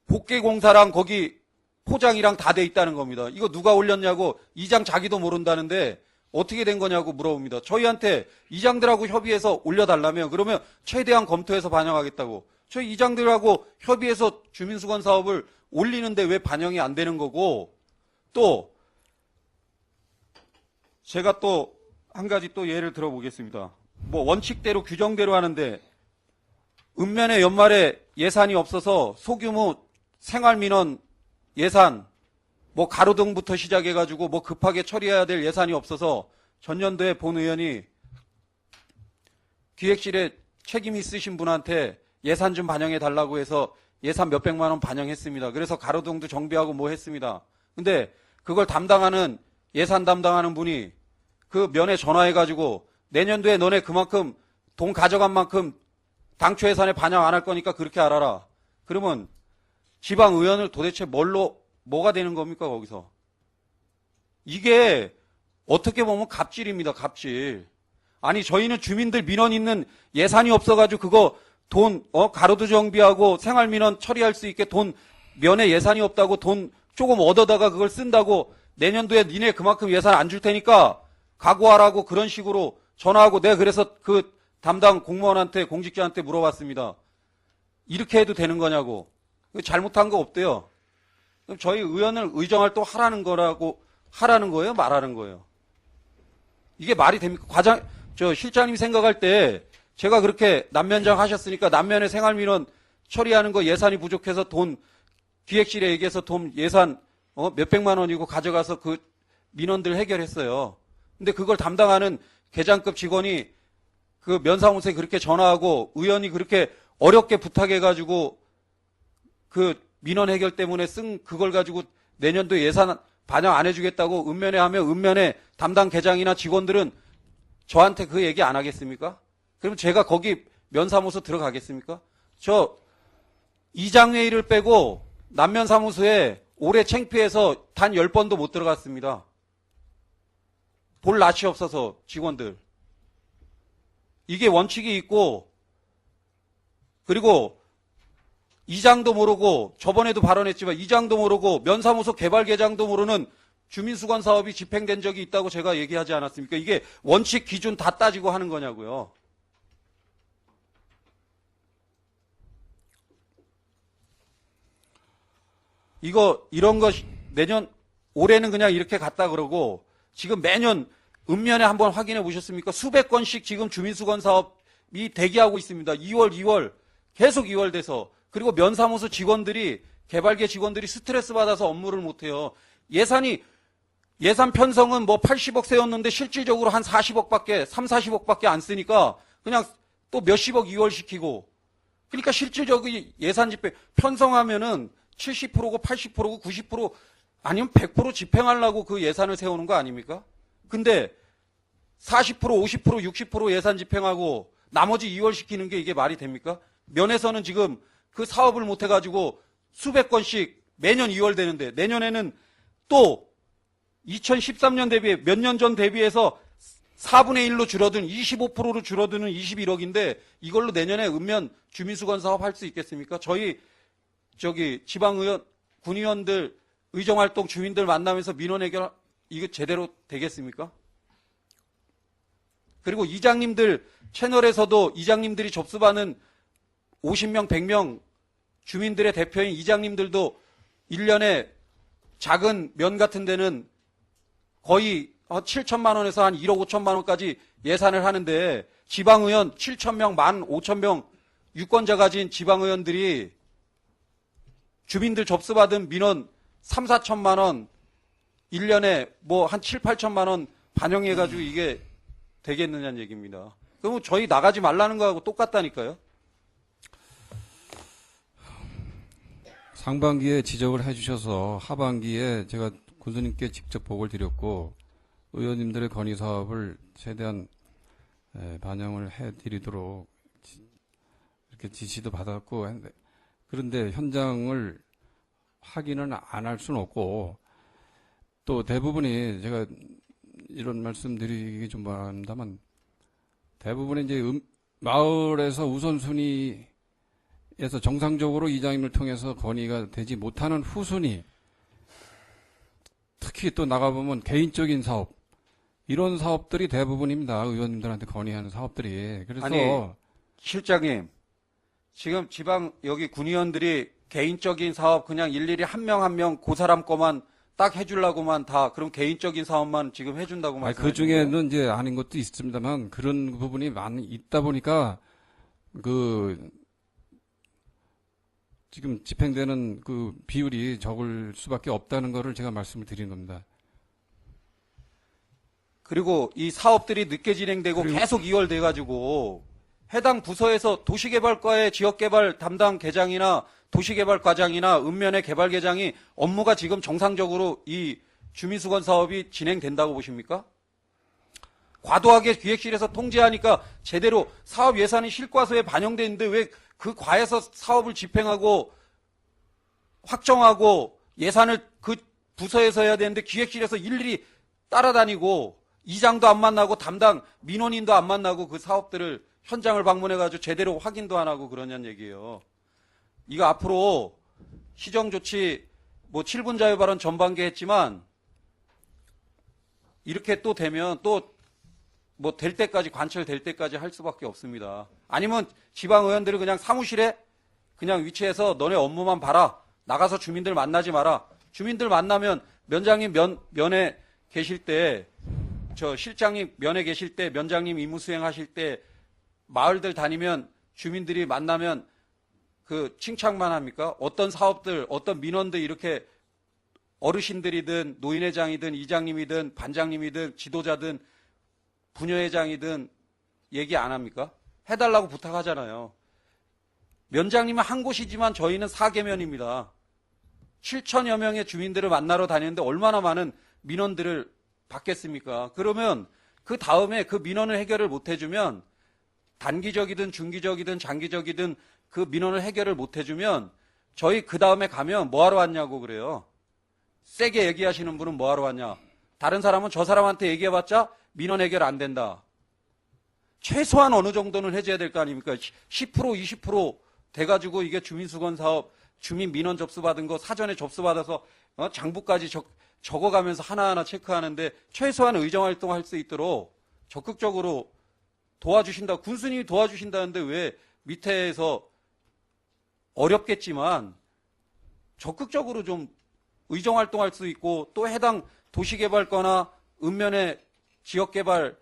복개공사랑 거기 포장이랑 다 돼 있다는 겁니다. 이거 누가 올렸냐고 이장 자기도 모른다는데 어떻게 된 거냐고 물어봅니다. 저희한테 이장들하고 협의해서 올려달라며 그러면 최대한 검토해서 반영하겠다고. 저희 이장들하고 협의해서 주민수건 사업을 올리는데 왜 반영이 안 되는 거고 또 제가 또 한 가지 또 예를 들어보겠습니다. 원칙대로 규정대로 하는데 읍면에 연말에 예산이 없어서 소규모 생활민원 예산 가로등부터 시작해가지고 급하게 처리해야 될 예산이 없어서 전년도에 본 의원이 기획실에 책임 있으신 분한테 예산 좀 반영해 달라고 해서 예산 몇백만 원 반영했습니다. 그래서 가로등도 정비하고 했습니다. 근데 그걸 예산 담당하는 분이 그 면에 전화해가지고 내년도에 너네 그만큼 돈 가져간 만큼 당초 예산에 반영 안 할 거니까 그렇게 알아라. 그러면 지방 의원을 도대체 뭐가 되는 겁니까 거기서? 이게 어떻게 보면 갑질입니다. 갑질. 아니 저희는 주민들 민원 있는 예산이 없어가지고 그거 돈 가로도 정비하고 생활민원 처리할 수 있게 돈 면에 예산이 없다고 돈 조금 얻어다가 그걸 쓴다고 내년도에 니네 그만큼 예산 안 줄 테니까 각오하라고 그런 식으로 전화하고 내가 그래서 그 담당 공무원한테 공직자한테 물어봤습니다. 이렇게 해도 되는 거냐고. 잘못한 거 없대요. 그럼 저희 의원을 의정활동 하라는 거예요? 말하는 거예요? 이게 말이 됩니까? 실장님 생각할 때 제가 그렇게 남면장 하셨으니까 남면의 생활민원 처리하는 거 예산이 부족해서 기획실에 얘기해서 돈 예산 몇백만 원이고 가져가서 그 민원들 해결했어요. 근데 그걸 담당하는 계장급 직원이 그 면사무소에 그렇게 전화하고 의원이 그렇게 어렵게 부탁해가지고 그 민원 해결 때문에 쓴 그걸 가지고 내년도 예산 반영 안 해주겠다고 읍면에 하면 읍면에 담당 계장이나 직원들은 저한테 그 얘기 안 하겠습니까? 그럼 제가 거기 면사무소 들어가겠습니까? 저 이장회의를 빼고 남면사무소에 올해 창피해서 단 10번도 못 들어갔습니다. 볼 낯이 없어서 직원들. 이게 원칙이 있고 그리고 이장도 모르고 저번에도 발언했지만 이장도 모르고 면사무소 개발계장도 모르는 주민수건 사업이 집행된 적이 있다고 제가 얘기하지 않았습니까? 이게 원칙 기준 다 따지고 하는 거냐고요. 이런 거 올해는 그냥 이렇게 갔다 그러고 지금 매년 읍면에 한번 확인해 보셨습니까? 수백 건씩 지금 주민수건 사업이 대기하고 있습니다. 2월 계속 2월 돼서 그리고 면사무소 직원들이 개발계 직원들이 스트레스 받아서 업무를 못해요. 예산 편성은 뭐 80억 세웠는데 실질적으로 한 40억밖에 40억밖에 안 쓰니까 그냥 또 몇십억 2월 시키고 그러니까 실질적으로 예산 집행 편성하면은 70%고 80%고 90% 아니면 100% 집행하려고 그 예산을 세우는 거 아닙니까? 근데 40%, 50%, 60% 예산 집행하고 나머지 2월 시키는 게 이게 말이 됩니까? 면에서는 지금 그 사업을 못 해가지고 수백 건씩 매년 2월 되는데 내년에는 또 2013년 대비해 몇 년 전 대비해서 4분의 1로 줄어든 25%로 줄어드는 21억인데 이걸로 내년에 읍면 주민수건 사업 할 수 있겠습니까? 저희 지방의원, 군의원들 의정활동 주민들 만나면서 민원 해결 이거 제대로 되겠습니까? 그리고 이장님들 채널에서도 이장님들이 접수받는 50명, 100명 주민들의 대표인 이장님들도 1년에 작은 면 같은 데는 거의 7천만 원에서 한 1억 5천만 원까지 예산을 하는데 지방의원 7천명, 15,000명 유권자 가진 지방의원들이 주민들 접수받은 민원 3, 4천만 원 1년에 뭐 한 7, 8천만 원 반영해가지고 이게 되겠느냐는 얘기입니다. 그러면 저희 나가지 말라는 거하고 똑같다니까요. 상반기에 지적을 해주셔서 하반기에 제가 군수님께 직접 보고를 드렸고 의원님들의 건의 사업을 최대한 반영을 해드리도록 이렇게 지시도 받았고 했는데 그런데 현장을 확인은 안 할 수는 없고 또 대부분이 제가 이런 말씀 드리기 좀 바랍니다만 대부분의 이제 마을에서 우선순위에서 정상적으로 이장님을 통해서 건의가 되지 못하는 후순위 특히 또 나가보면 개인적인 사업 이런 사업들이 대부분입니다. 의원님들한테 건의하는 사업들이. 그래서 아니, 실장님 지금 지방 여기 군의원들이 개인적인 사업 그냥 일일이 한 명 한 명 그 사람 거만 딱 해주려고만 다 그럼 개인적인 사업만 지금 해준다고 말씀하시는 그 중에는 이제 아닌 것도 있습니다만 그런 부분이 많이 있다 보니까 지금 집행되는 그 비율이 적을 수밖에 없다는 거를 제가 말씀을 드리는 겁니다. 그리고 이 사업들이 늦게 진행되고 계속 2월 돼가지고 해당 부서에서 도시개발과의 지역개발 담당 계장이나 도시개발과장이나 읍면의 개발계장이 업무가 지금 정상적으로 이 주민수건 사업이 진행된다고 보십니까? 과도하게 기획실에서 통제하니까 제대로 사업 예산이 실과서에 반영되는데 왜 그 과에서 사업을 집행하고 확정하고 예산을 그 부서에서 해야 되는데 기획실에서 일일이 따라다니고 이장도 안 만나고 담당 민원인도 안 만나고 그 사업들을 현장을 방문해가지고 제대로 확인도 안 하고 그러냐는 얘기예요. 이거 앞으로 시정조치 뭐 7분 자유발언 전반기 했지만 이렇게 또 되면 또 뭐 될 때까지 관철될 때까지 할 수밖에 없습니다. 아니면 지방 의원들을 그냥 사무실에 그냥 위치해서 너네 업무만 봐라. 나가서 주민들 만나지 마라. 주민들 만나면 면장님 면에 계실 때, 저 실장님 면에 계실 때, 면장님 임무 수행하실 때 마을들 다니면 주민들이 만나면 그 칭찬만 합니까? 어떤 사업들, 어떤 민원들 이렇게 어르신들이든 노인회장이든 이장님이든 반장님이든 지도자든 부녀회장이든 얘기 안 합니까? 해달라고 부탁하잖아요. 면장님은 한 곳이지만 저희는 4개면입니다. 7천여 명의 주민들을 만나러 다니는데 얼마나 많은 민원들을 받겠습니까? 그러면 그 다음에 그 민원을 해결을 못 해주면 단기적이든 중기적이든 장기적이든 그 민원을 해결을 못 해주면 저희 그 다음에 가면 뭐하러 왔냐고 그래요. 세게 얘기하시는 분은 뭐하러 왔냐. 다른 사람은 저 사람한테 얘기해봤자 민원 해결 안 된다. 최소한 어느 정도는 해줘야 될 거 아닙니까? 10% 20% 돼가지고 이게 주민수건 사업, 주민 민원 접수받은 거 사전에 접수받아서 장부까지 적어가면서 하나하나 체크하는데 최소한 의정활동 할 수 있도록 적극적으로 도와주신다. 군수님이 도와주신다는데 왜 밑에서 어렵겠지만 적극적으로 좀 의정활동할 수 있고 또 해당 도시개발과나 읍면의 지역개발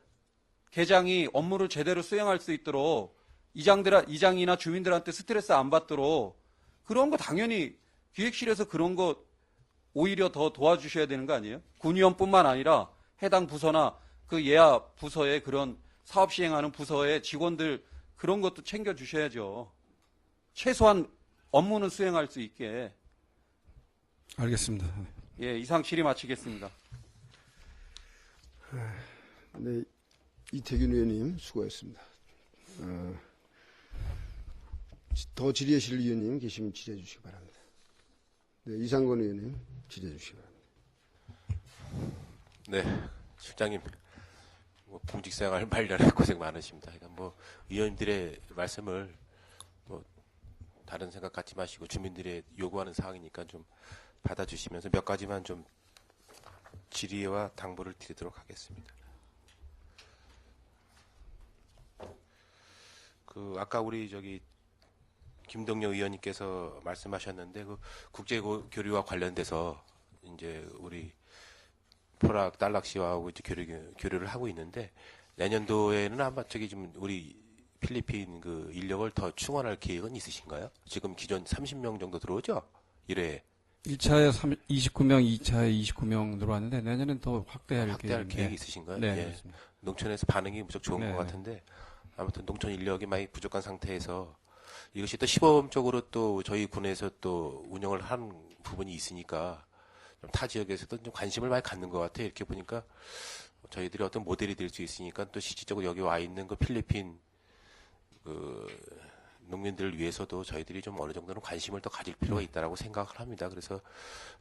계장이 업무를 제대로 수행할 수 있도록 이장이나 주민들한테 스트레스 안 받도록 그런 거 당연히 기획실에서 그런 거 오히려 더 도와주셔야 되는 거 아니에요? 군의원뿐만 아니라 해당 부서나 그 예하 부서의 그런 사업 시행하는 부서의 직원들 그런 것도 챙겨주셔야죠. 최소한 업무는 수행할 수 있게. 알겠습니다. 예, 이상 질의 마치겠습니다. 네, 이태균 의원님 수고했습니다. 더 질의하실 의원님 계시면 질의해 주시기 바랍니다. 네, 이상권 의원님 질의해 주시기 바랍니다. 네, 실장님, 공직생활 말년에 고생 많으십니다. 그러니까 의원님들의 말씀을 다른 생각 갖지 마시고 주민들의 요구하는 사항이니까 좀 받아주시면서 몇 가지만 좀 질의와 당부를 드리도록 하겠습니다. 아까 우리 김동영 의원님께서 말씀하셨는데 국제 교류와 관련돼서 이제 우리 포락 달락시와하고 이제 교류를 하고 있는데 내년도에는 아마 좀 우리 필리핀 인력을 더 충원할 계획은 있으신가요? 지금 기존 30명 정도 들어오죠? 1회. 1차에 29명, 2차에 29명 들어왔는데 내년엔 더 확대할 계획이 있으신가요? 네, 예. 그렇습니다. 농촌에서 반응이 무척 좋은 네, 것 같은데 아무튼 농촌 인력이 많이 부족한 상태에서 이것이 또 시범적으로 또 저희 군에서 또 운영을 한 부분이 있으니까 좀 타 지역에서도 좀 관심을 많이 갖는 것 같아요. 이렇게 보니까 저희들이 어떤 모델이 될 수 있으니까 또 실질적으로 여기 와 있는 필리핀 농민들을 위해서도 저희들이 좀 어느 정도는 관심을 더 가질 필요가 있다라고 생각을 합니다. 그래서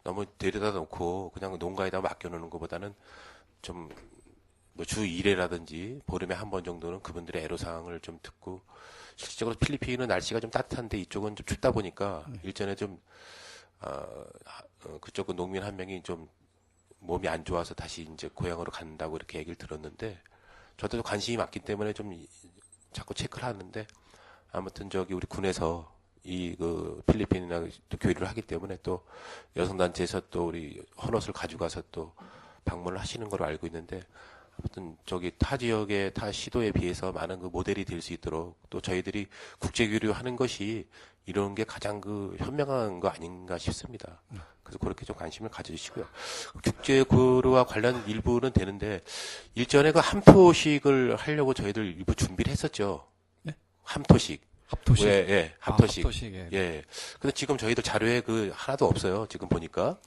너무 데려다 놓고 그냥 농가에다 맡겨놓는 것보다는 좀 주 1회라든지 보름에 한 번 정도는 그분들의 애로사항을 좀 듣고 실질적으로 필리핀은 날씨가 좀 따뜻한데 이쪽은 좀 춥다 보니까 일전에 좀 그쪽 농민 한 명이 좀 몸이 안 좋아서 다시 이제 고향으로 간다고 이렇게 얘기를 들었는데 저도 관심이 많기 때문에 좀 자꾸 체크를 하는데 아무튼 우리 군에서 필리핀이랑 또 교류를 하기 때문에 또 여성단체에서 또 우리 헌옷을 가져가서 또 방문을 하시는 걸로 알고 있는데 아무튼 타 지역의 타 시도에 비해서 많은 모델이 될 수 있도록 또 저희들이 국제 교류하는 것이 이런 게 가장 현명한 거 아닌가 싶습니다. 그래서 그렇게 좀 관심을 가져주시고요. 국제 교류와 관련 일부는 되는데 일전에 함토식을 하려고 저희들 일부 준비를 했었죠. 네? 함토식. 합토식. 예, 합토식. 합토식. 예. 예. 근데 지금 저희들 자료에 하나도 없어요. 지금 보니까.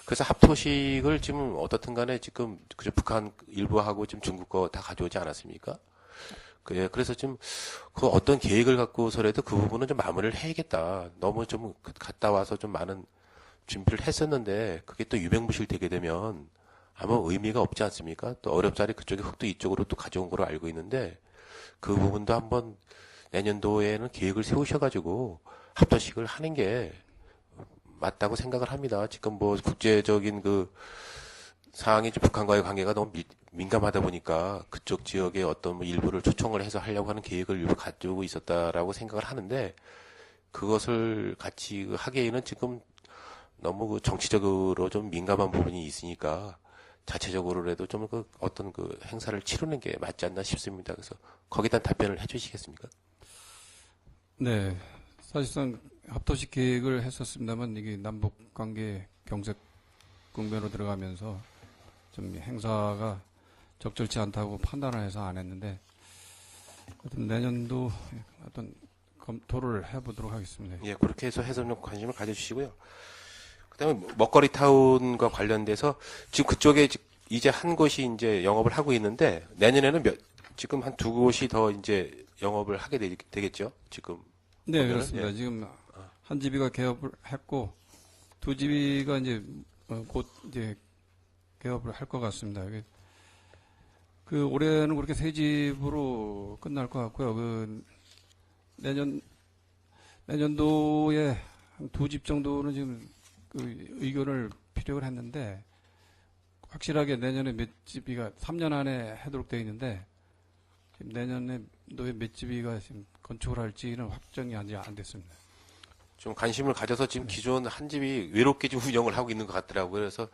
그래서 합토식을 지금 어떻든 간에 지금 북한 일부하고 지금 중국 거 다 가져오지 않았습니까? 그래서 지금 어떤 계획을 갖고서라도 그 부분은 좀 마무리를 해야겠다. 너무 좀 갔다 와서 좀 많은 준비를 했었는데 그게 또 유명무실 되게 되면 아마 의미가 없지 않습니까? 또 어렵자리 그쪽에 흙도 이쪽으로 또 가져온 거로 알고 있는데 그 부분도 한번 내년도에는 계획을 세우셔가지고 합토식을 하는 게 맞다고 생각을 합니다. 지금 국제적인 상황이 이제 북한과의 관계가 너무 민감하다 보니까 그쪽 지역의 어떤 뭐 일부를 초청을 해서 하려고 하는 계획을 일부 가지고 있었다라고 생각을 하는데 그것을 같이 하기에는 지금 너무 그 정치적으로 좀 민감한 부분이 있으니까 자체적으로라도 좀 그 어떤 그 행사를 치르는 게 맞지 않나 싶습니다. 그래서 거기에 대한 답변을 해주시겠습니까? 네, 사실상 합도식 계획을 했었습니다만 이게 남북 관계 경색 국면으로 들어가면서 좀 행사가 적절치 않다고 판단을 해서 안 했는데 하여튼 내년도 어떤 검토를 해보도록 하겠습니다. 예, 그렇게 해서 좀 관심을 가져주시고요. 그다음에 먹거리 타운과 관련돼서 지금 그쪽에 이제 한 곳이 이제 영업을 하고 있는데 내년에는 지금 한 두 곳이 더 이제 영업을 하게 되겠죠? 지금. 네, 보면은, 그렇습니다. 예. 지금 한 집이가 개업을 했고 두 집이가 이제 곧 이제 개업을 할 것 같습니다. 그 올해는 그렇게 세 집으로 끝날 것 같고요. 그 내년도에 한 두 집 정도는 지금 그 의견을 필요를 했는데 확실하게 내년에 몇 집이가 3년 안에 하도록 되어 있는데 지금 내년도에 몇 집이가 지금 건축을 할지는 확정이 아직 안 됐습니다. 좀 관심을 가져서 지금 기존 한 집이 외롭게 좀 운영을 하고 있는 것 같더라고요. 그래서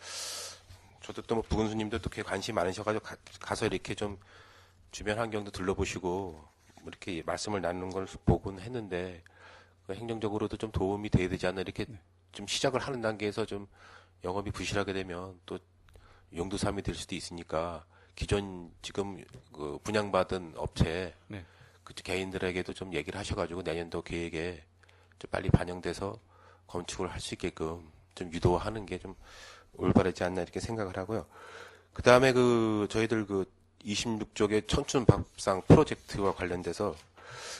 저도 또 뭐 부근수님도 또 꽤 관심이 많으셔가지고 가서 이렇게 좀 주변 환경도 둘러보시고 뭐 이렇게 말씀을 나누는 걸 보곤 했는데 행정적으로도 좀 도움이 돼야 되지 않나 이렇게 좀 시작을 하는 단계에서 좀 영업이 부실하게 되면 또 용두삼이 될 수도 있으니까 기존 지금 그 분양받은 업체 네. 그 개인들에게도 좀 얘기를 하셔가지고 내년도 계획에 좀 빨리 반영돼서 건축을 할 수 있게끔 좀 유도하는 게 좀 올바르지 않나 이렇게 생각을 하고요. 그 다음에 그 저희들 그 26쪽의 천춘 밥상 프로젝트와 관련돼서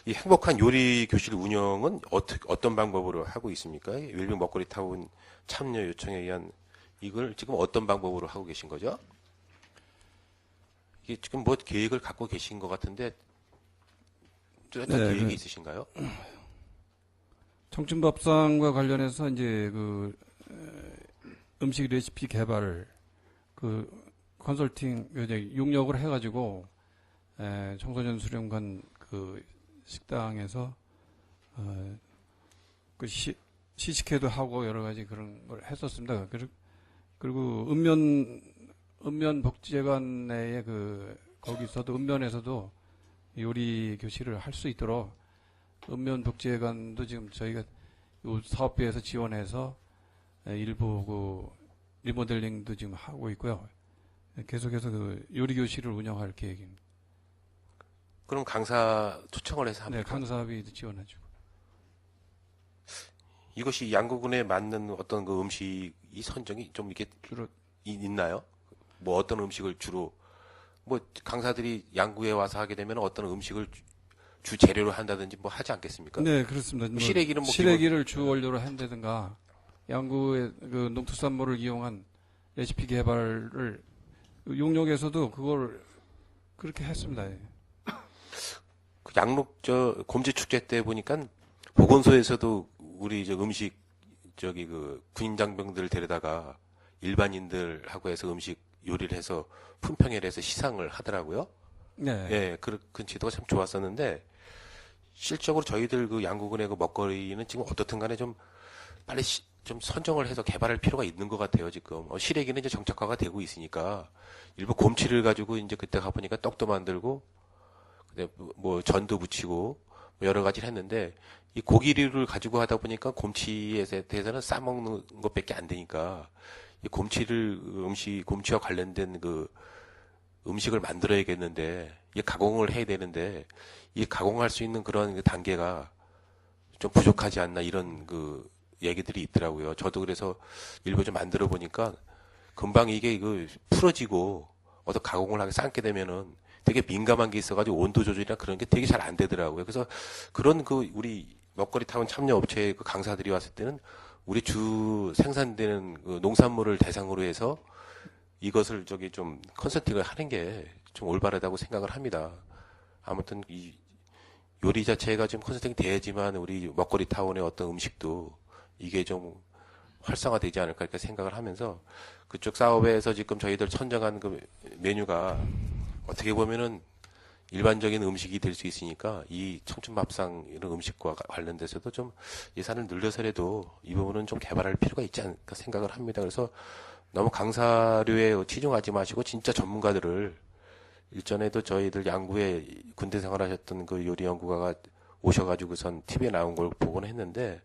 이 행복한 요리 교실 운영은 어떤 방법으로 하고 있습니까? 웰빙 먹거리 타운 참여 요청에 의한 이걸 지금 어떤 방법으로 하고 계신 거죠? 이게 지금 뭐 계획을 갖고 계신 것 같은데 뚜렷한 네, 계획이 있으신가요? 청춘밥상과 관련해서 이제 그 음식 레시피 개발 그 컨설팅 이제 용역을 해가지고 청소년 수련관 그 식당에서 그 시식회도 하고 여러 가지 그런 걸 했었습니다. 그리고 읍면 복지관 내에 거기서도 읍면에서도 요리 교실을 할 수 있도록 읍면 복지관도 지금 저희가 요 사업비에서 지원해서 일부 그 리모델링도 지금 하고 있고요. 계속해서 그 요리 교실을 운영할 계획입니다. 그럼 강사 초청을 해서 네, 합니까? 강사비도 지원해주고. 이것이 양구군에 맞는 어떤 그 음식이 선정이 좀 이렇게 주로 있나요? 뭐 어떤 음식을 주로 뭐 강사들이 양구에 와서 하게 되면 어떤 음식을 주 재료로 한다든지 뭐 하지 않겠습니까? 네, 그렇습니다. 시래기는 뭐 시래기를 주 원료로 한다든가 양구의 그 농특산물을 이용한 레시피 개발을 용역에서도 그걸 그렇게 했습니다. 예. 그 양록 곰지 축제 때 보니까 보건소에서도 우리 음식 그 군인 장병들을 데려다가 일반인들하고 해서 음식 요리를 해서 품평회를 해서 시상을 하더라고요. 네. 예, 그 제도가 참 좋았었는데 실적으로 저희들 그 양구군의 그 먹거리는 지금 어떻든 간에 좀 빨리 좀 선정을 해서 개발할 필요가 있는 것 같아요, 지금. 시래기는 이제 정착화가 되고 있으니까 일부 곰치를 가지고 이제 그때 가보니까 떡도 만들고 뭐 전도 붙이고 뭐 여러 가지를 했는데 이 고기류를 가지고 하다 보니까 곰치에 대해서는 싸먹는 것밖에 안 되니까 이 곰치와 관련된 그 음식을 만들어야겠는데 이게 가공을 해야 되는데 이 가공할 수 있는 그런 그 단계가 좀 부족하지 않나 이런 그 얘기들이 있더라고요. 저도 그래서 일부 좀 만들어 보니까 금방 이게 풀어지고 어떤 가공을 하게 삶게 되면은 되게 민감한 게 있어가지고 온도 조절이나 그런 게 되게 잘 안 되더라고요. 그래서 그런 우리 먹거리 타운 참여 업체의 그 강사들이 왔을 때는 우리 주 생산되는 그 농산물을 대상으로 해서 이것을 좀 컨설팅을 하는 게 좀 올바르다고 생각을 합니다. 아무튼 이 요리 자체가 좀 컨설팅이 돼야지만 우리 먹거리 타운의 어떤 음식도 이게 좀 활성화되지 않을까 이렇게 생각을 하면서 그쪽 사업에서 지금 저희들 선정한 그 메뉴가 어떻게 보면은 일반적인 음식이 될 수 있으니까 이 청춘밥상 이런 음식과 관련돼서도 좀 예산을 늘려서라도 이 부분은 좀 개발할 필요가 있지 않을까 생각을 합니다. 그래서 너무 강사료에 치중하지 마시고 진짜 전문가들을 일전에도 저희들 양구에 군대 생활하셨던 그 요리 연구가가 오셔가지고선 TV에 나온 걸 보곤 했는데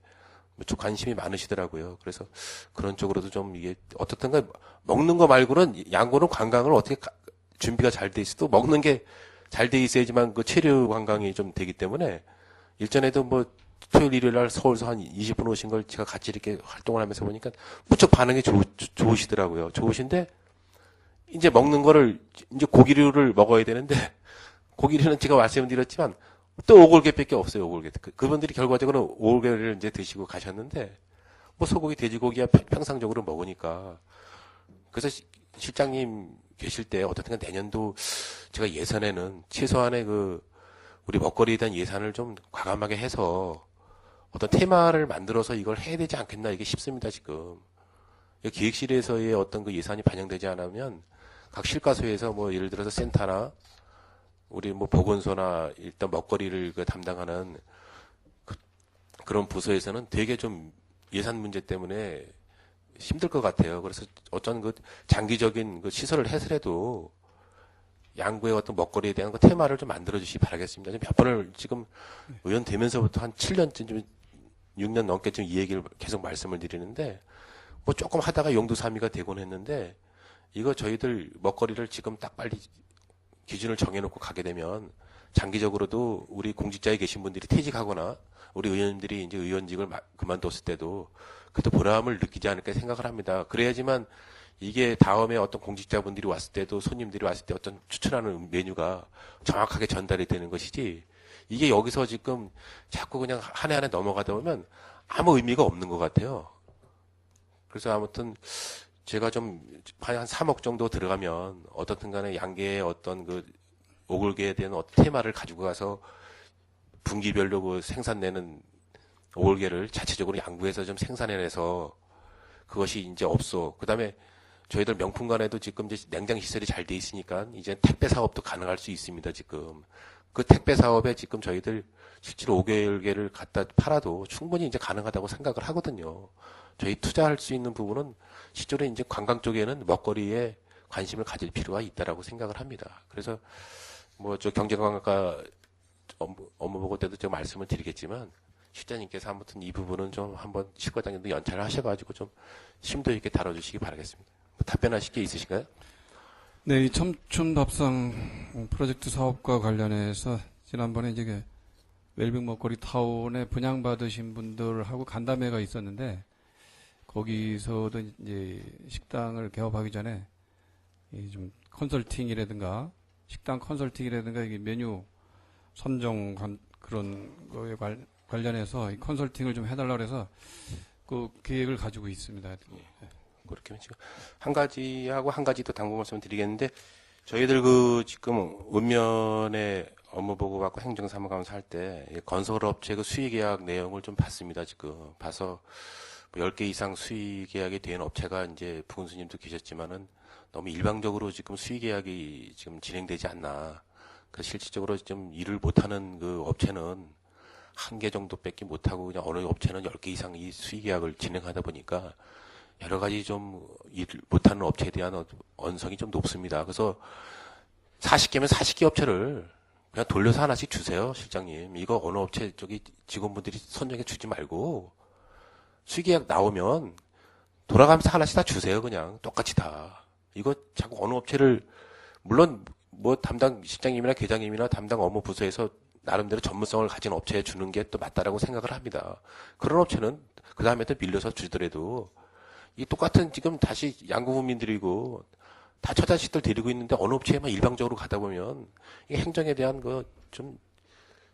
좀 관심이 많으시더라고요. 그래서 그런 쪽으로도 좀 이게 어떻든가 먹는 거 말고는 양구는 관광을 어떻게 준비가 잘 돼 있어도 먹는 게 잘 돼 있어야지만 그 체류 관광이 좀 되기 때문에 일전에도 뭐 토요일 일요일 날 서울서 한 20분 오신 걸 제가 같이 이렇게 활동을 하면서 보니까 무척 반응이 좋으시더라고요. 좋으신데 이제 먹는 거를 이제 고기류를 먹어야 되는데 고기류는 제가 말씀드렸지만 또 오골계밖에 없어요. 오골계. 그분들이 결과적으로 오골계를 이제 드시고 가셨는데 뭐 소고기, 돼지고기야 평상적으로 먹으니까 그래서 실장님 계실 때 어떻든 내년도 제가 예산에는 최소한의 그 우리 먹거리에 대한 예산을 좀 과감하게 해서 어떤 테마를 만들어서 이걸 해야 되지 않겠나 이게 싶습니다 지금. 기획실에서의 어떤 그 예산이 반영되지 않으면 각 실과소에서 뭐 예를 들어서 센터나 우리 뭐 보건소나 일단 먹거리를 그 담당하는 그런 부서에서는 되게 좀 예산 문제 때문에 힘들 것 같아요. 그래서 어떤 그 장기적인 그 시설을 해서라도 양구의 어떤 먹거리에 대한 그 테마를 좀 만들어 주시기 바라겠습니다. 몇 번을 지금 의원 되면서부터 한 7년쯤 좀 6년 넘게쯤 이 얘기를 계속 말씀을 드리는데 뭐 조금 하다가 용두사미가 되곤 했는데 이거 저희들 먹거리를 지금 딱 빨리 기준을 정해놓고 가게 되면 장기적으로도 우리 공직자에 계신 분들이 퇴직하거나 우리 의원님들이 이제 의원직을 그만뒀을 때도 그때 보람을 느끼지 않을까 생각을 합니다. 그래야지만 이게 다음에 어떤 공직자분들이 왔을 때도 손님들이 왔을 때 어떤 추천하는 메뉴가 정확하게 전달이 되는 것이지 이게 여기서 지금 자꾸 그냥 한 해 한 해 넘어가다 보면 아무 의미가 없는 것 같아요. 그래서 아무튼 제가 좀 한 3억 정도 들어가면 어떻든 간에 양계의 어떤 그 오골계에 대한 어떤 테마를 가지고 가서 분기별로 그 생산내는 오골계를 자체적으로 양구에서 좀 생산해내서 그것이 이제 없어. 그 다음에 저희들 명품관에도 지금 이제 냉장 시설이 잘 돼 있으니까 이제 택배 사업도 가능할 수 있습니다, 지금. 그 택배 사업에 지금 저희들 실제로 5개월계를 갖다 팔아도 충분히 이제 가능하다고 생각을 하거든요. 저희 투자할 수 있는 부분은 실제로 이제 관광 쪽에는 먹거리에 관심을 가질 필요가 있다라고 생각을 합니다. 그래서 뭐 저 경제관광과 업무 보고 때도 제가 말씀을 드리겠지만 실장님께서 아무튼 이 부분은 좀 한번 실과장님도 연차를 하셔가지고 좀 심도 있게 다뤄주시기 바라겠습니다. 뭐 답변하실 게 있으신가요? 네, 이 청춘밥상 프로젝트 사업과 관련해서 지난번에 이제 웰빙 먹거리 타운에 분양받으신 분들하고 간담회가 있었는데 거기서도 이제 식당을 개업하기 전에 이 좀 컨설팅이라든가 식당 컨설팅이라든가 이게 메뉴 선정 그런 거에 관련해서 이 컨설팅을 좀 해달라고 해서 그 계획을 가지고 있습니다. 그렇게 지금 한 가지하고 한 가지 또 당부 말씀을 드리겠는데 저희들 그 지금 읍면에 업무 보고 받고 행정사무감사 할 때 건설업체 그 수의계약 내용을 좀 봤습니다. 지금 봐서 10개 이상 수의계약이 된 업체가 이제 부군수님도 계셨지만은 너무 일방적으로 지금 수의계약이 지금 진행되지 않나. 그래서 실질적으로 좀 일을 못하는 그 업체는 한 개 정도밖에 못하고 그냥 어느 업체는 10개 이상 이 수의계약을 진행하다 보니까 여러 가지 좀 일을 못하는 업체에 대한 언성이 좀 높습니다. 그래서 40개면 40개 업체를 그냥 돌려서 하나씩 주세요, 실장님. 이거 어느 업체 저기 직원분들이 선정해 주지 말고 수의계약 나오면 돌아가면서 하나씩 다 주세요, 그냥 똑같이 다. 이거 자꾸 어느 업체를 물론 뭐 담당 실장님이나 계장님이나 담당 업무 부서에서 나름대로 전문성을 가진 업체에 주는 게 또 맞다라고 생각을 합니다. 그런 업체는 그 다음에 또 밀려서 주더라도 이 똑같은 지금 다시 양구국민들이고 다 처자식들 데리고 있는데 어느 업체에만 일방적으로 가다 보면 이 행정에 대한 그 좀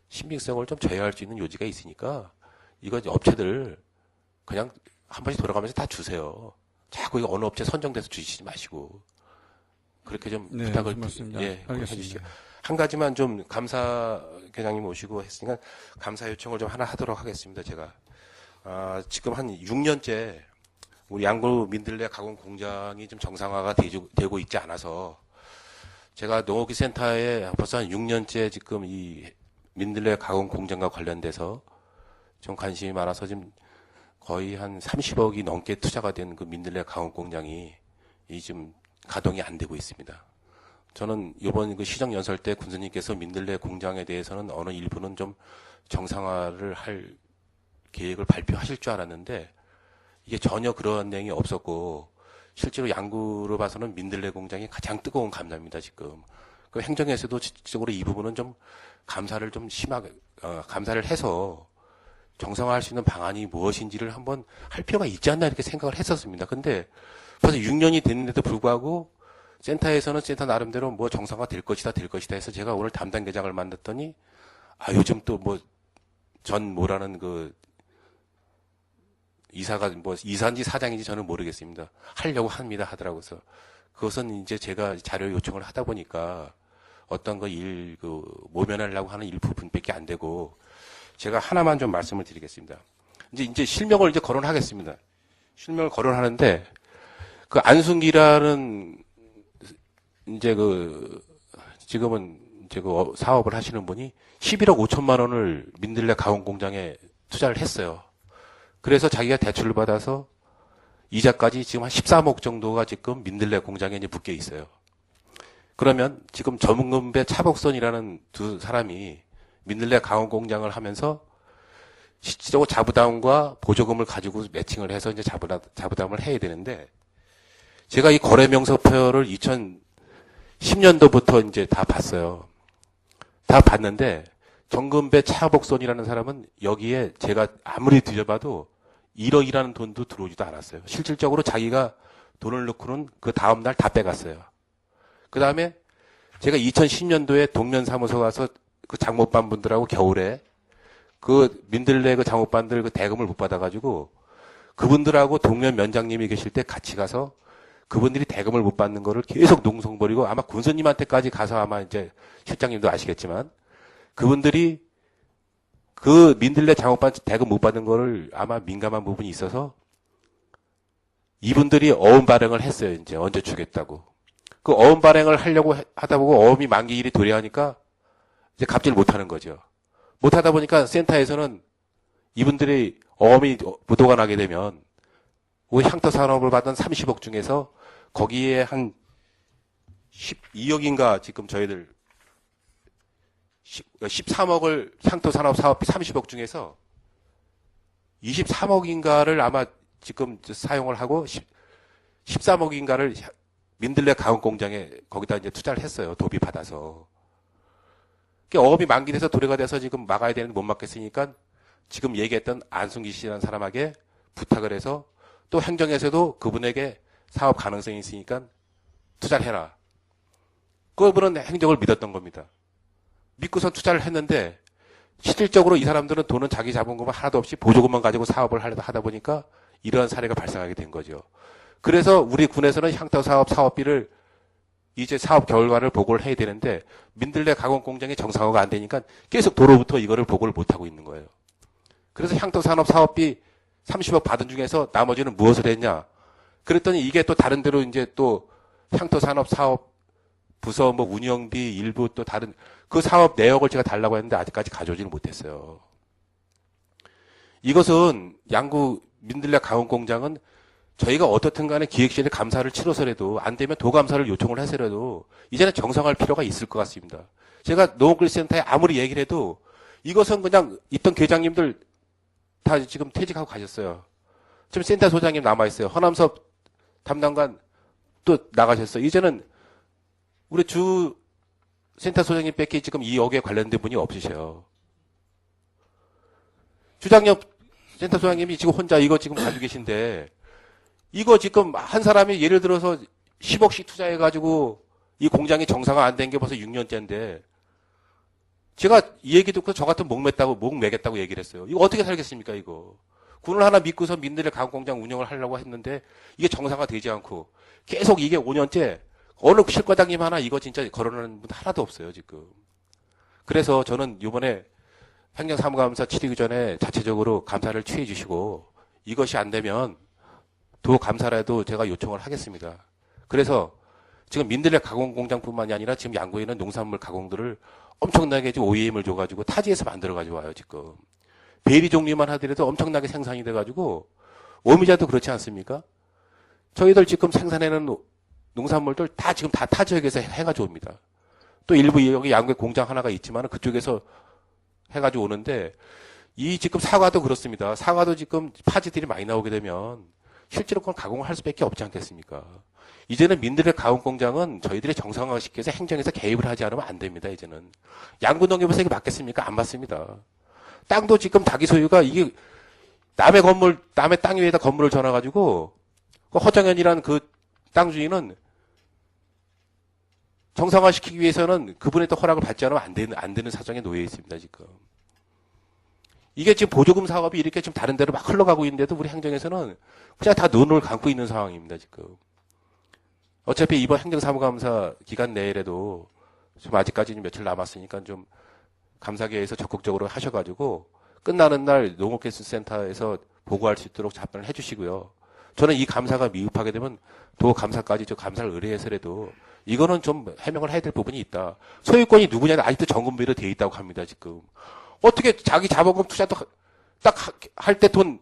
신빙성을 좀 저해할 수 있는 요지가 있으니까 이거 이제 업체들 그냥 한 번씩 돌아가면서 다 주세요. 자꾸 이거 어느 업체 선정돼서 주시지 마시고 그렇게 좀 네, 부탁을 알겠습니다. 해주시죠. 한 가지만 좀 감사 계장님 오시고 했으니까 감사 요청을 좀 하나 하도록 하겠습니다. 제가 지금 한 6년째 우리 양구 민들레 가공 공장이 좀 정상화가 되고 있지 않아서 제가 농업기센터에 벌써 한 6년째 지금 이 민들레 가공 공장과 관련돼서 좀 관심이 많아서 지금 거의 한 30억이 넘게 투자가 된 그 민들레 가공 공장이 지금 가동이 안 되고 있습니다. 저는 이번 그 시정 연설 때 군수님께서 민들레 공장에 대해서는 어느 일부는 좀 정상화를 할 계획을 발표하실 줄 알았는데 이게 전혀 그런 내용이 없었고 실제로 양구로 봐서는 민들레 공장이 가장 뜨거운 감사입니다, 지금. 그 행정에서도 실질적으로 이 부분은 좀 감사를 좀 심하게, 감사를 해서 정상화할 수 있는 방안이 무엇인지를 한번 할 필요가 있지 않나 이렇게 생각을 했었습니다. 근데 벌써 6년이 됐는데도 불구하고 센터에서는 센터 나름대로 뭐 정상화 될 것이다 해서 제가 오늘 담당 계장을 만났더니 요즘 또 뭐 전 뭐라는 그 이사가 뭐 이사인지 사장인지 저는 모르겠습니다. 하려고 합니다 하더라고요. 그래서 그것은 이제 제가 자료 요청을 하다 보니까 어떤 거 모면하려고 하는 일부분밖에 안 되고 제가 하나만 좀 말씀을 드리겠습니다. 이제 실명을 이제 거론하겠습니다. 실명을 거론하는데 그 안순기라는 이제 지금은 이제 사업을 하시는 분이 11억 5천만 원을 민들레 가공 공장에 투자를 했어요. 그래서 자기가 대출을 받아서 이자까지 지금 한 13억 정도가 지금 민들레 공장에 이제 묶여 있어요. 그러면 지금 전문금배 차복선이라는 두 사람이 민들레 가공 공장을 하면서 실질적으로 자부담과 보조금을 가지고 매칭을 해서 이제 자부담을 해야 되는데 제가 이 거래명세표를 2010년도부터 이제 다 봤어요. 다 봤는데 정금배 차복선이라는 사람은 여기에 제가 아무리 들여봐도 1억이라는 돈도 들어오지도 않았어요. 실질적으로 자기가 돈을 넣고는 그 다음날 다 빼갔어요. 그 다음에 제가 2010년도에 동면사무소 가서 그 장목반 분들하고 겨울에 그 민들레 그 장목반들 그 대금을 못 받아가지고 그분들하고 동면 면장님이 계실 때 같이 가서 그분들이 대금을 못 받는 거를 계속 농성버리고 아마 군수님한테까지 가서 아마 이제 실장님도 아시겠지만 그분들이 그 민들레 장목반 대금 못 받는 거를 아마 민감한 부분이 있어서 이분들이 어음 발행을 했어요. 이제 언제 주겠다고. 그 어음 발행을 하려고 하다 보고 어음이 만기일이 도래하니까 이제 갑질 못 하는 거죠. 못 하다 보니까 센터에서는 이분들이 어음이 부도가 나게 되면 우리 향토 산업을 받은 30억 중에서 거기에 한 12억인가 지금 저희들 13억을 향토 산업 사업비 30억 중에서 23억인가를 아마 지금 사용을 하고 13억인가를 민들레 가공 공장에 거기다 이제 투자를 했어요. 도비 받아서. 어업이 만기돼서 도래가 돼서 지금 막아야 되는데 못 막겠으니까 지금 얘기했던 안순기 씨라는 사람에게 부탁을 해서 또 행정에서도 그분에게 사업 가능성이 있으니까 투자를 해라. 그분은 행정을 믿었던 겁니다. 믿고선 투자를 했는데 실질적으로 이 사람들은 돈은 자기 자본금은 하나도 없이 보조금만 가지고 사업을 하다 보니까 이러한 사례가 발생하게 된 거죠. 그래서 우리 군에서는 향토 사업 사업비를 이제 사업 결과를 보고를 해야 되는데 민들레 가공 공장이 정상화가 안 되니까 계속 도로부터 이거를 보고를 못 하고 있는 거예요. 그래서 향토 산업 사업비 30억 받은 중에서 나머지는 무엇을 했냐? 그랬더니 이게 또 다른 데로 이제 또 향토 산업 사업 부서 뭐 운영비 일부 또 다른 그 사업 내역을 제가 달라고 했는데 아직까지 가져오지는 못했어요. 이것은 양구 민들레 가공 공장은 저희가 어떻든 간에 기획실에 감사를 치러서라도 안 되면 도감사를 요청을 해서라도 이제는 정상화할 필요가 있을 것 같습니다. 제가 농업기술센터에 아무리 얘기를 해도 이것은 그냥 있던 계장님들 다 지금 퇴직하고 가셨어요. 지금 센터 소장님 남아있어요. 허남섭 담당관 또 나가셨어요. 이제는 우리 주 센터 소장님 뺏기 지금 이 역에 관련된 분이 없으셔요. 주장엽 센터 소장님이 지금 혼자 이거 지금 가지고 계신데 이거 지금 한 사람이 예를 들어서 10억씩 투자해가지고 이 공장이 정상화 안 된 게 벌써 6년째인데 제가 이 얘기 듣고 저 같은 목 매겠다고 얘기를 했어요. 이거 어떻게 살겠습니까, 이거. 군을 하나 믿고서 민들레 가공 공장 운영을 하려고 했는데 이게 정상화 되지 않고 계속 이게 5년째 어느 실과장님 하나 이거 진짜 거론하는 분 하나도 없어요, 지금. 그래서 저는 이번에 행정사무감사 치르기 전에 자체적으로 감사를 취해 주시고 이것이 안 되면 도 감사라도 제가 요청을 하겠습니다. 그래서 지금 민들레 가공 공장뿐만이 아니라 지금 양구에 있는 농산물 가공들을 엄청나게 지금 OEM을 줘가지고 타지에서 만들어가지고 와요, 지금. 베리 종류만 하더라도 엄청나게 생산이 돼가지고, 오미자도 그렇지 않습니까? 저희들 지금 생산하는 농산물들 다 지금 다 타 지역에서 해가지고 옵니다. 또 일부 여기 양구에 공장 하나가 있지만 그쪽에서 해가지고 오는데, 이 지금 사과도 그렇습니다. 사과도 지금 파지들이 많이 나오게 되면 실제로 그건 가공을 할 수밖에 없지 않겠습니까? 이제는 민들레 가공 공장은 저희들이 정상화시켜서 행정에서 개입을 하지 않으면 안 됩니다, 이제는. 양구농협에서 이게 맞겠습니까? 안 맞습니다. 땅도 지금 자기 소유가 이게 남의 건물, 남의 땅 위에다 건물을 전화가지고 그 허정현이라는 그 땅 주인은 정상화시키기 위해서는 그분의 또 허락을 받지 않으면 안 되는 사정에 놓여 있습니다, 지금. 이게 지금 보조금 사업이 이렇게 지금 다른 데로 막 흘러가고 있는데도 우리 행정에서는 그냥 다 눈을 감고 있는 상황입니다, 지금. 어차피 이번 행정사무감사 기간 내에라도 좀 아직까지 좀 며칠 남았으니까 좀 감사계에서 적극적으로 하셔가지고 끝나는 날 농업기술센터에서 보고할 수 있도록 답변을 해주시고요. 저는 이 감사가 미흡하게 되면 도 감사까지 저 감사를 의뢰해서라도 이거는 좀 해명을 해야 될 부분이 있다. 소유권이 누구냐는 아직도 정금비로 돼 있다고 합니다, 지금. 어떻게 자기 자본금 투자도 딱 할 때 돈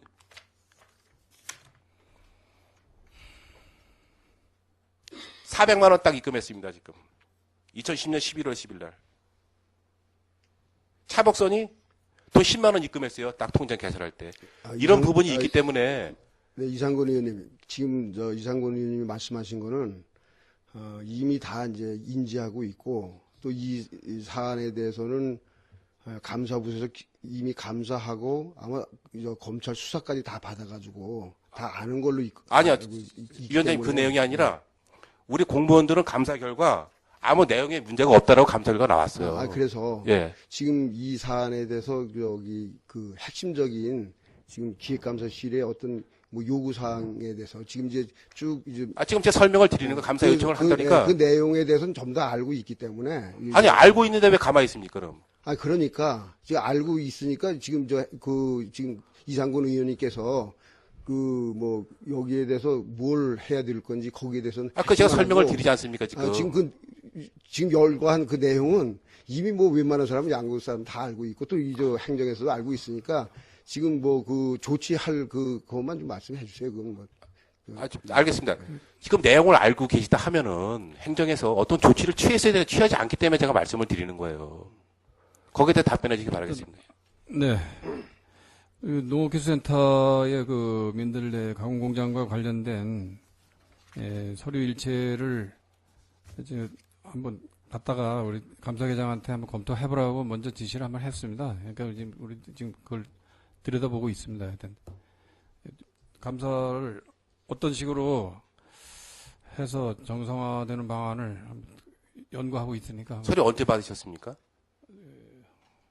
400만 원 딱 입금했습니다, 지금. 2010년 11월 10일 날. 차복선이 돈 10만 원 입금했어요. 딱 통장 개설할 때. 이런 부분이 있기 때문에. 네, 이상권 의원님, 지금 이상권 의원님이 말씀하신 거는 이미 다 이제 인지하고 있고 또 이 사안에 대해서는 감사부에서 이미 감사하고 아마 검찰 수사까지 다 받아가지고 다 아는 걸로 아니요, 알고 위원장님 그 때문에. 내용이 아니라 우리 공무원들은 감사 결과 아무 내용에 문제가 없다라고 감사 결과 나왔어요. 그래서 예. 지금 이 사안에 대해서 여기 그 핵심적인 지금 기획감사실의 어떤 뭐 요구 사항에 대해서 지금 이제 쭉 이제 지금 제가 설명을 드리는 거 감사 요청을 한다니까. 그 내용에 대해서는 전부 다 알고 있기 때문에 아니 알고 있는데 왜 가만히 있습니까, 그럼? 그러니까 지금 알고 있으니까 지금 지금 이상권 의원님께서 그 뭐 여기에 대해서 뭘 해야 될 건지 거기에 대해서는 그 제가 설명을 드리지 않습니까, 지금? 지금 열거한 그 내용은 이미 뭐 웬만한 사람은 양국 사람 다 알고 있고 또 이 행정에서도 알고 있으니까 지금 뭐 그 조치할 그것만 좀 말씀해 주세요. 그건 뭐. 알겠습니다. 지금 내용을 알고 계시다 하면은 행정에서 어떤 조치를 취하지 않기 때문에 제가 말씀을 드리는 거예요. 거기에 대해 답변해 주시기 바라겠습니다. 네. 농업기술센터의 그 민들레 가공공장과 관련된 서류 일체를 이제 한번 갖다가 우리 감사계장한테 한번 검토해보라고 먼저 지시를 한번 했습니다. 그러니까 우리 지금 그걸 들여다보고 있습니다. 하여튼 감사를 어떤 식으로 해서 정상화되는 방안을 연구하고 있으니까. 서류 언제 받으셨습니까?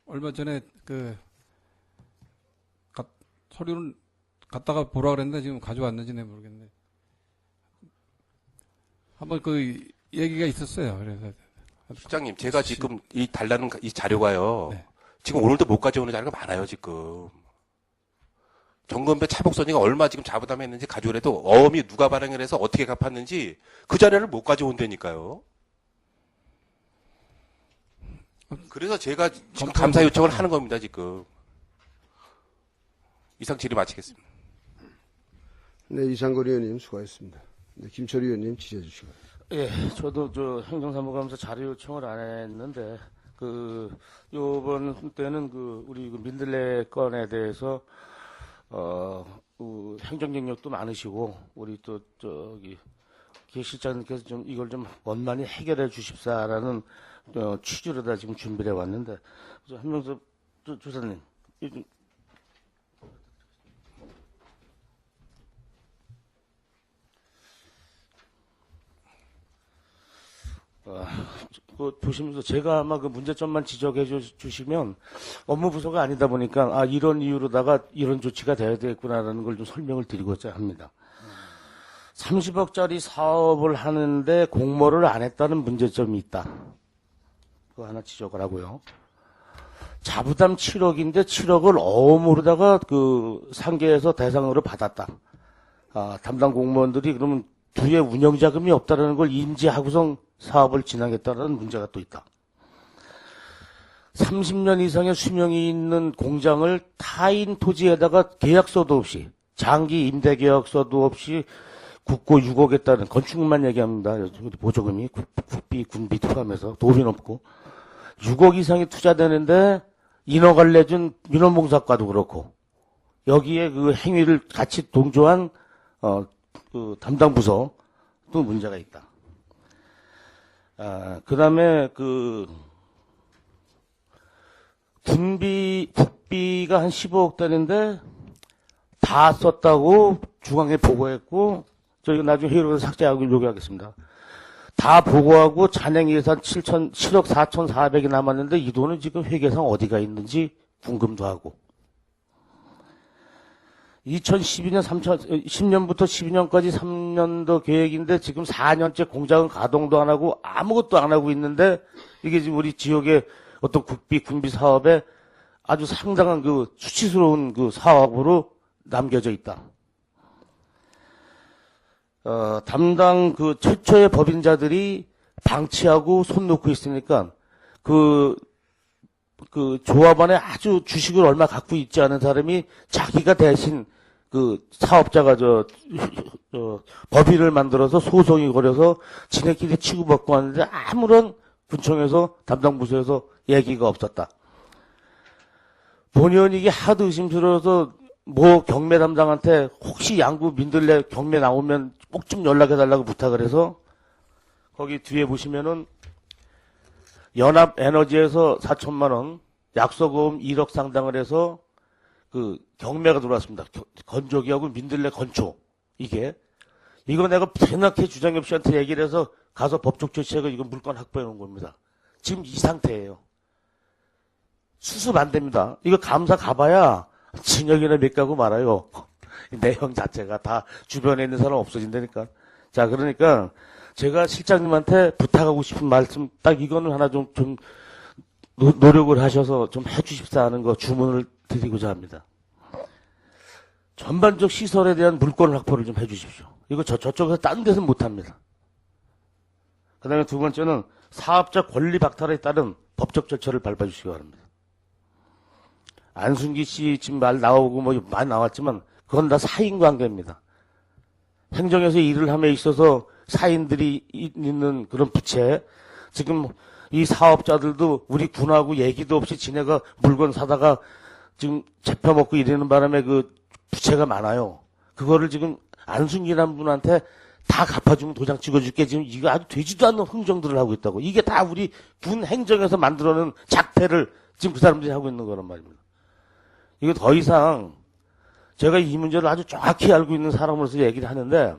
얼마 전에 서류는 갖다가 보라 그랬는데 지금 가져왔는지는 모르겠네. 한번 얘기가 있었어요. 그래서 실장님, 제가 지금 달라는 이 자료가요. 네. 지금 오늘도 못 가져오는 자료가 많아요, 지금. 정건배 차복선이가 얼마 지금 자부담했는지 가져오래도 어음이 누가 발행을 해서 어떻게 갚았는지 그 자료를 못 가져온다니까요. 그래서 제가 지금 감사 요청을 하는 겁니다, 지금. 이상 질의 마치겠습니다. 네, 이상권 의원님 수고하셨습니다. 네, 김철희 의원님 질의해 주시기 바랍니다. 예, 저도 행정사무감사 자료 요청을 안 했는데 요번 때는 우리 민들레 건에 대해서 행정 경력도 많으시고 우리 또 기획실장님께서 좀 이걸 좀 원만히 해결해 주십사라는 취지로 다 지금 준비를 해왔는데 한명섭 조사님 보시면서 제가 아마 그 문제점만 지적해 주시면 업무 부서가 아니다 보니까 이런 이유로다가 이런 조치가 돼야 되겠구나라는 걸 좀 설명을 드리고자 합니다. 30억짜리 사업을 하는데 공모를 안 했다는 문제점이 있다. 그거 하나 지적을 하고요. 자부담 7억인데 7억을 어음으로다가 상계에서 대상으로 받았다. 담당 공무원들이 그러면 뒤에 운영자금이 없다라는 걸 인지하고선 사업을 진행했다는 문제가 또 있다. 30년 이상의 수명이 있는 공장을 타인 토지에다가 계약서도 없이, 장기 임대 계약서도 없이 국고 6억에 따른 건축물만 얘기합니다. 보조금이 국비, 군비 포함해서 돈이 없고 6억 이상이 투자되는데 인허가를 내준 민원봉사과도 그렇고 여기에 그 행위를 같이 동조한 그 담당 부서 또 문제가 있다. 그다음에 그 국비가 한 15억 대인데 다 썼다고 중앙에 보고했고 저희가 나중에 회의록에서 삭제하고 요구하겠습니다. 다 보고하고 잔행 예산 7억 4,400이 남았는데 이 돈은 지금 회계상 어디가 있는지 궁금도 하고 2012년 10년부터 12년까지 3년도 계획인데 지금 4년째 공장은 가동도 안 하고 아무것도 안 하고 있는데 이게 지금 우리 지역의 어떤 국비, 군비 사업에 아주 상당한 그 수치스러운 그 사업으로 남겨져 있다. 담당 그 최초의 법인자들이 방치하고 손 놓고 있으니까 그 조합원에 아주 주식을 얼마 갖고 있지 않은 사람이 자기가 대신 그 사업자가 법인을 만들어서 소송이 걸려서 지네끼리 치고받고 하는데 아무런 군청에서 담당 부서에서 얘기가 없었다. 본의원 이게 하도 의심스러워서 뭐 경매 담당한테 혹시 양구 민들레 경매 나오면 꼭 좀 연락해달라고 부탁을 해서 거기 뒤에 보시면은 연합에너지에서 4천만 원, 약소보험 1억 상당을 해서 그 경매가 들어왔습니다. 건조기하고 민들레 건초 이게 이거 내가 대낮에 주장엽 씨한테 얘기를 해서 가서 법적 조치해서 이거 물건 확보해 놓은 겁니다. 지금 이 상태예요. 수습 안 됩니다. 이거 감사 가봐야 징역이나 몇 가고 말아요. 내용 자체가 다 주변에 있는 사람 없어진다니까. 자, 그러니까 제가 실장님한테 부탁하고 싶은 말씀 딱 이거는 하나 좀 노력을 하셔서 좀 해주십사 하는 거 주문을 드리고자 합니다. 전반적 시설에 대한 물건 확보를 좀 해주십시오. 이거 저쪽에서 딴 데서는 못합니다. 그 다음에 두 번째는 사업자 권리 박탈에 따른 법적 절차를 밟아주시기 바랍니다. 안순기 씨 지금 말 나오고 뭐 많이 나왔지만 그건 다 사인 관계입니다. 행정에서 일을 함에 있어서 사인들이 있는 그런 부채, 지금 이 사업자들도 우리 군하고 얘기도 없이 지네가 물건 사다가 지금 잡혀먹고 이러는 바람에 그 부채가 많아요. 그거를 지금 안순기라는 분한테 다 갚아주면 도장 찍어줄게. 지금 이거 아주 되지도 않는 흥정들을 하고 있다고. 이게 다 우리 군 행정에서 만들어놓은 작태를 지금 그 사람들이 하고 있는 거란 말입니다. 이거 더 이상 제가 이 문제를 아주 정확히 알고 있는 사람으로서 얘기를 하는데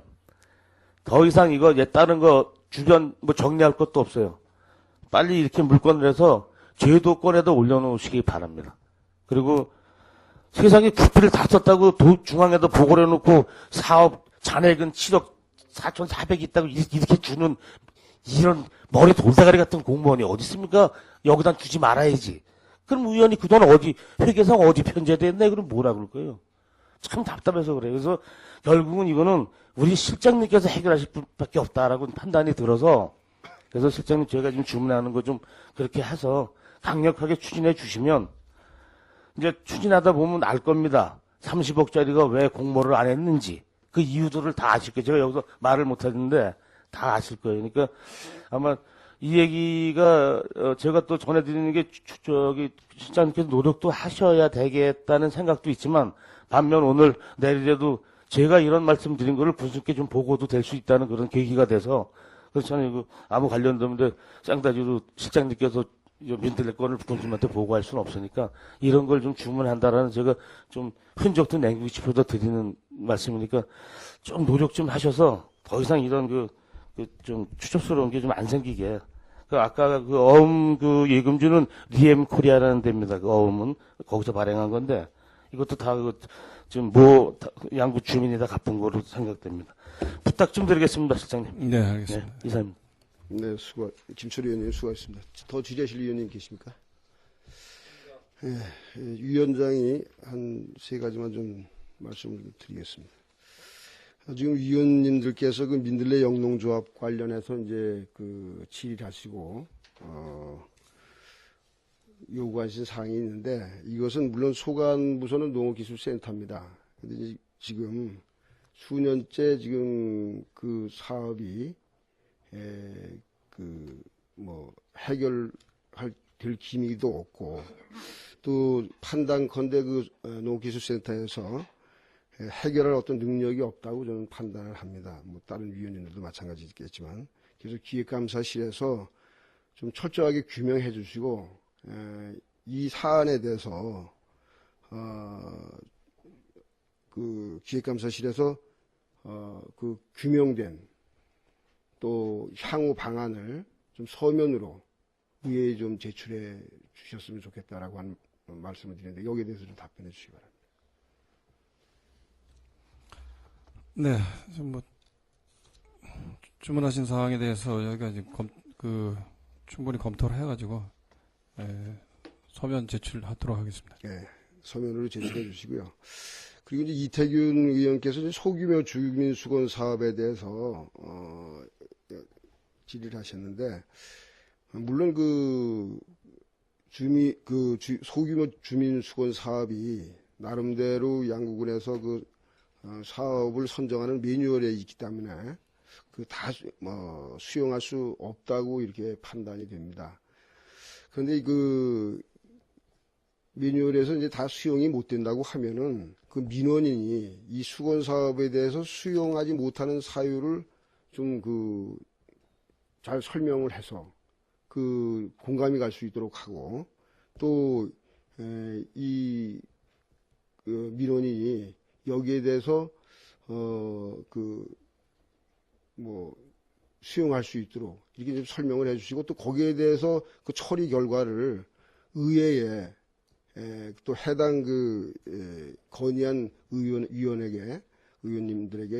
더 이상 이거 다른 거 주변 뭐 정리할 것도 없어요. 빨리 이렇게 물건을 해서 제도권에도 올려놓으시기 바랍니다. 그리고 세상에 국비를 다 썼다고 중앙에도 보고를 해놓고 사업 잔액은 7억 4,400 있다고 이렇게 주는 이런 머리 돌다가리 같은 공무원이 어디 있습니까? 여기다 주지 말아야지. 그럼 의원이 그동안 어디 회계상 어디 편제됐네? 그럼 뭐라 그럴 거예요? 참 답답해서 그래요. 그래서 결국은 이거는 우리 실장님께서 해결하실 분밖에 없다라고 판단이 들어서 그래서 실장님 저희가 지금 주문하는 거 좀 그렇게 해서 강력하게 추진해 주시면 이제 추진하다 보면 알 겁니다. 30억짜리가 왜 공모를 안 했는지 그 이유들을 다 아실 거예요. 제가 여기서 말을 못 하는데 다 아실 거예요. 그러니까 아마 이 얘기가 제가 또 전해드리는 게 저기 실장님께서 노력도 하셔야 되겠다는 생각도 있지만 반면 오늘 내일에도 제가 이런 말씀 드린 거를 분석해 좀 보고도 될 수 있다는 그런 계기가 돼서 그렇잖아요. 아무 관련도 없는데 쌍다지로 실장님께서 민들레 건을 군수님한테 보고할 수는 없으니까 이런 걸 좀 주문한다라는 제가 좀 흔적도 남기고 싶어서 드리는 말씀이니까 좀 노력 좀 하셔서 더 이상 이런 좀 추접스러운 게 좀 안 생기게. 아까 그 어음 예금주는 리엠 코리아라는 데입니다. 그 어음은 거기서 발행한 건데 이것도 다 지금 양구 주민이 다 갚은 거로 생각됩니다. 부탁 좀 드리겠습니다, 실장님. 네, 알겠습니다. 네, 이사입니다. 네, 김철희 의원님 수고하셨습니다. 더 질의하실 의원님 계십니까? 예, 위원장이 한 세 가지만 좀 말씀을 드리겠습니다. 지금 위원님들께서 그 민들레 영농조합 관련해서 이제 그 질의하시고 요구하신 사항이 있는데, 이것은 물론 소관부서는 농업기술센터입니다. 근데 지금 수년째 지금 그 사업이 해결할 될 기미도 없고, 또 판단컨대 그 농업기술센터에서 해결할 어떤 능력이 없다고 저는 판단을 합니다. 뭐 다른 위원님들도 마찬가지겠지만, 그래서 기획감사실에서 좀 철저하게 규명해 주시고, 이 사안에 대해서 그 기획감사실에서 그 규명된 또 향후 방안을 좀 서면으로 의회에 좀 제출해 주셨으면 좋겠다라고 하는 말씀을 드리는데, 여기에 대해서 좀 답변해 주시기 바랍니다. 네, 뭐 주문하신 사항에 대해서 여기가 지금 충분히 검토를 해가지고 서면 제출하도록 하겠습니다. 네, 서면으로 제출해 주시고요. 그리고 이제 이태균 의원께서 이제 소규모 주민 수건 사업에 대해서 질의를 하셨는데, 물론 소규모 주민 수건 사업이 나름대로 양구군에서 그 사업을 선정하는 매뉴얼에 있기 때문에 다 수용할 수 없다고 이렇게 판단이 됩니다. 그런데 그 매뉴얼에서 이제 다 수용이 못 된다고 하면은 그 민원인이 이 수건 사업에 대해서 수용하지 못하는 사유를 좀 잘 설명을 해서 공감이 갈 수 있도록 하고, 또 이 민원인이 여기에 대해서 수용할 수 있도록 이렇게 좀 설명을 해주시고, 또 거기에 대해서 그 처리 결과를 의회에 또 해당 건의한 의원님들에게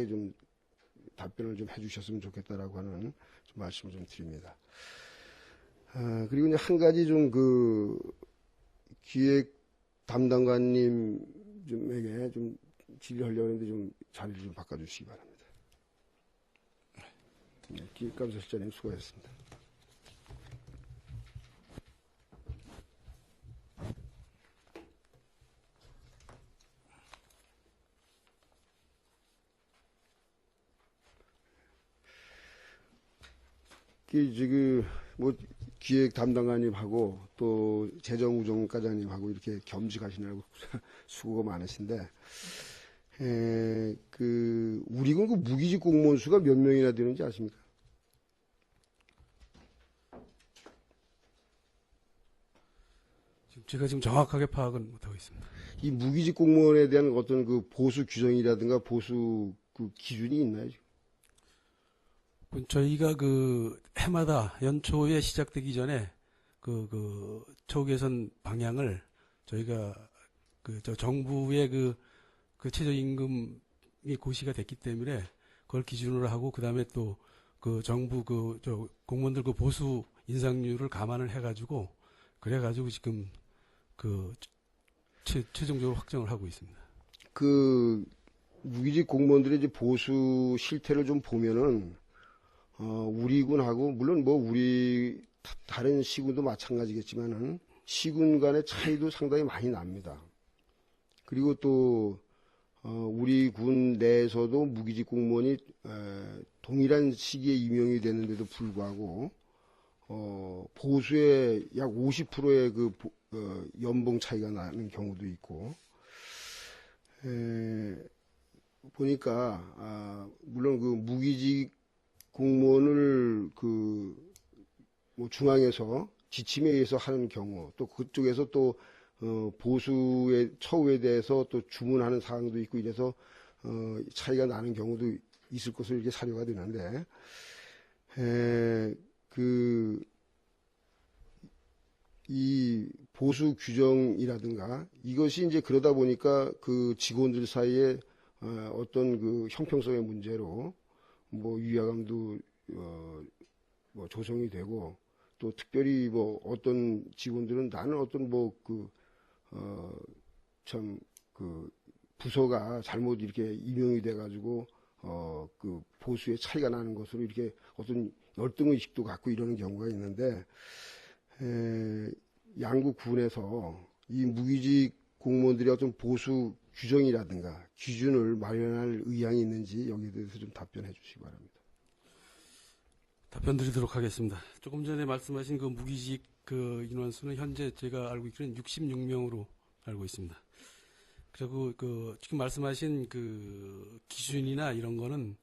좀 답변을 좀 해주셨으면 좋겠다라고 하는 좀 말씀을 좀 드립니다. 그리고 이제 한 가지 좀 기획 담당관님에게 좀 질의하려고 했는데 좀 자리를 좀 바꿔주시기 바랍니다. 네, 기획감사실장님 수고하셨습니다. 기획 담당관님하고 또 재정우정과장님하고 이렇게 겸직하시느라고 수고가 많으신데, 우리 군 무기직 공무원 수가 몇 명이나 되는지 아십니까? 제가 지금 정확하게 파악은 못하고 있습니다. 이 무기직 공무원에 대한 어떤 보수 규정이라든가 보수 기준이 있나요? 저희가 해마다 연초에 시작되기 전에 처우 개선 방향을 저희가 정부의 최저임금이 고시가 됐기 때문에 그걸 기준으로 하고, 그 다음에 또 정부 공무원들 보수 인상률을 감안을 해가지고, 그래가지고 지금 최종적으로 확정을 하고 있습니다. 무기직 공무원들의 이제 보수 실태를 좀 보면은, 우리 군하고, 물론 우리 다른 시군도 마찬가지겠지만은, 시군 간의 차이도 상당히 많이 납니다. 그리고 또, 우리 군 내에서도 무기직 공무원이, 동일한 시기에 임용이 되는데도 불구하고, 보수의 약 50%의 연봉 차이가 나는 경우도 있고, 보니까, 물론 무기직 공무원을 중앙에서 지침에 의해서 하는 경우, 또 그쪽에서 또 보수의 처우에 대해서 또 주문하는 사항도 있고, 이래서 차이가 나는 경우도 있을 것으로 이렇게 사료가 되는데, 이 보수 규정이라든가 이것이 이제 그러다 보니까 직원들 사이에 어떤 형평성의 문제로 위화감도 조성이 되고, 또 특별히 어떤 직원들은 나는 어떤 부서가 잘못 이렇게 임용이 돼가지고 그 보수의 차이가 나는 것으로 이렇게 어떤 열등의식도 갖고 이러는 경우가 있는데, 양구 군에서 이 무기직 공무원들의 어떤 보수 규정이라든가 기준을 마련할 의향이 있는지 여기에 대해서 좀 답변해 주시기 바랍니다. 답변 드리도록 하겠습니다. 조금 전에 말씀하신 그 무기직 그 인원수는 현재 제가 알고 있기로는 66명으로 알고 있습니다. 그리고 그 지금 말씀하신 그 기준이나 이런 거는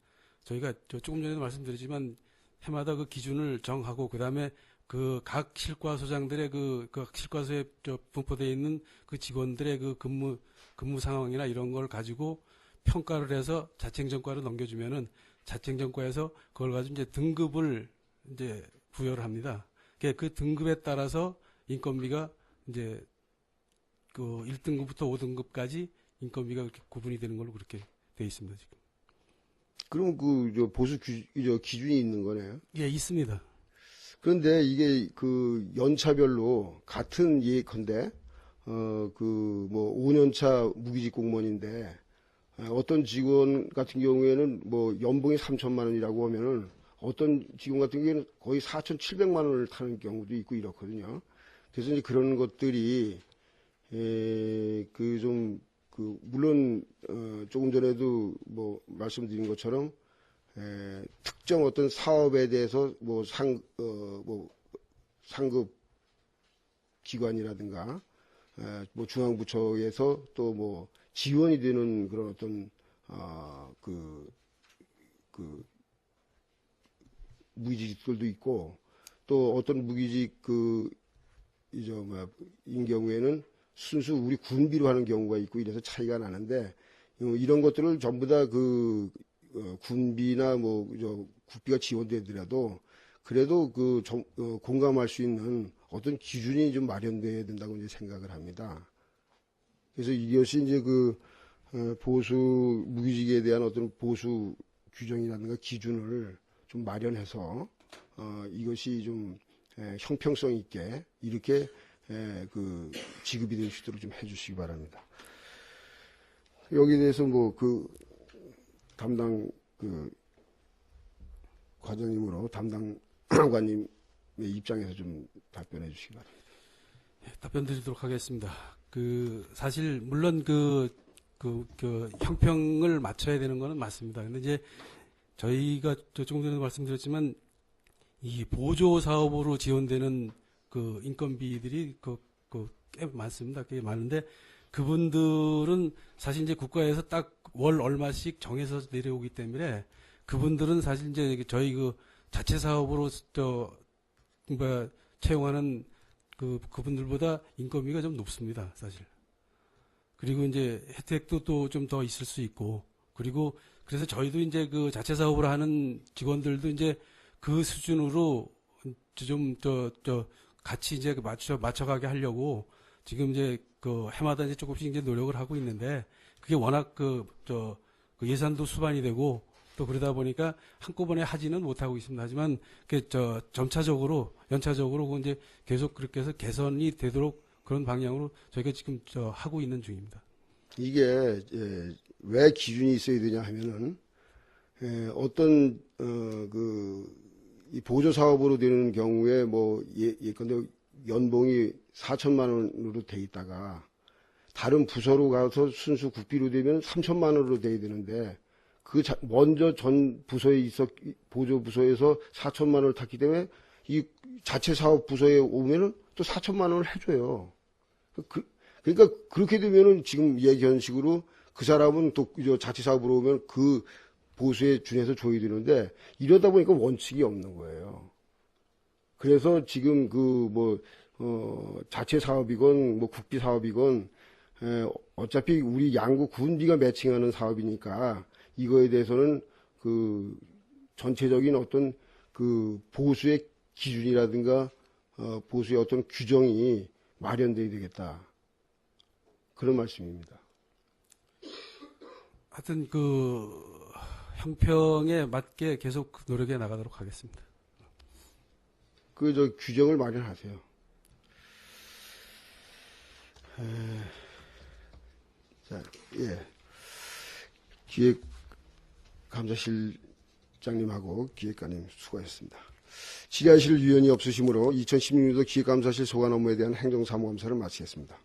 저희가 조금 전에도 말씀드렸지만 해마다 그 기준을 정하고 그다음에 그 각 실과소장들의 각 실과소에 분포되어 있는 그 직원들의 그 근무 상황이나 이런 걸 가지고 평가를 해서 자치행정과로 넘겨주면은 자치행정과에서 그걸 가지고 이제 등급을 이제 부여를 합니다. 그 등급에 따라서 인건비가 이제 그 1등급부터 5등급까지 인건비가 그렇게 구분이 되는 걸로 그렇게 돼 있습니다, 지금. 그럼 그 보수 기준이 있는 거네요. 예, 있습니다. 그런데 이게 그 연차별로 같은 예컨대 그 뭐 5년차 무기직 공무원인데 어떤 직원 같은 경우에는 뭐 연봉이 3천만 원이라고 하면은 어떤 직원 같은 경우에는 거의 4,700만 원을 타는 경우도 있고 이렇거든요. 그래서 이제 그런 것들이 물론 조금 전에도 뭐 말씀드린 것처럼 특정 어떤 사업에 대해서 뭐 상급 기관이라든가 뭐 중앙부처에서 또 뭐 지원이 되는 그런 어떤 무기직들도 있고 또 어떤 무기직 인 경우에는 순수 우리 군비로 하는 경우가 있고 이래서 차이가 나는데 이런 것들을 전부 다 군비나 국비가 지원되더라도 그래도 공감할 수 있는 어떤 기준이 좀 마련돼야 된다고 이제 생각을 합니다. 그래서 이것이 이제 보수 무기직에 대한 어떤 보수 규정이라든가 기준을 좀 마련해서 이것이 좀 형평성 있게 이렇게 지급이 될 수 있도록 좀 해주시기 바랍니다. 여기에 대해서 담당 과장님으로 담당 관님의 입장에서 좀 답변해 주시기 바랍니다. 답변 드리도록 하겠습니다. 사실 물론 형평을 맞춰야 되는 거는 맞습니다. 근데 이제 저희가 조금 전에 말씀드렸지만 이 보조 사업으로 지원되는 인건비들이 꽤 많습니다. 꽤 많은데 그분들은 사실 이제 국가에서 딱 월 얼마씩 정해서 내려오기 때문에 그분들은 사실 이제 저희 자체 사업으로 채용하는 그분들보다 인건비가 좀 높습니다, 사실. 그리고 이제 혜택도 또 좀 더 있을 수 있고, 그리고 그래서 저희도 이제 자체 사업을 하는 직원들도 이제 그 수준으로 같이 이제 맞춰가게 하려고 지금 이제 해마다 이제 조금씩 이제 노력을 하고 있는데 그게 워낙 예산도 수반이 되고 또 그러다 보니까 한꺼번에 하지는 못하고 있습니다. 하지만 연차적으로 이제 계속 그렇게 해서 개선이 되도록 그런 방향으로 저희가 지금 하고 있는 중입니다. 이게 왜 기준이 있어야 되냐 하면은 어떤 이 보조 사업으로 되는 경우에 예컨대 연봉이 4천만 원으로 돼 있다가 다른 부서로 가서 순수 국비로 되면 3천만 원으로 돼야 되는데 먼저 전 부서에 보조 부서에서 4천만 원을 탔기 때문에 이 자체 사업 부서에 오면은 또 4천만 원을 해줘요. 그러니까 그렇게 되면은 지금 얘기한 식으로 그 사람은 또 자체 사업으로 오면 그 보수에 준해서 줘야 되는데 이러다 보니까 원칙이 없는 거예요. 그래서 지금 자체 사업이건 국비 사업이건 어차피 우리 양구 군비가 매칭하는 사업이니까 이거에 대해서는 전체적인 어떤 보수의 기준이라든가 보수의 어떤 규정이 마련돼야 되겠다. 그런 말씀입니다. 하여튼 형평에 맞게 계속 노력해 나가도록 하겠습니다. 규정을 마련하세요. 자, 예. 감사실장님하고 기획관님 수고하셨습니다. 질의하실 위원이 없으시므로 2016년도 기획감사실 소관 업무에 대한 행정사무감사를 마치겠습니다.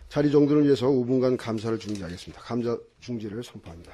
자리 정돈을 위해서 5분간 감사를 중지하겠습니다. 감사 중지를 선포합니다.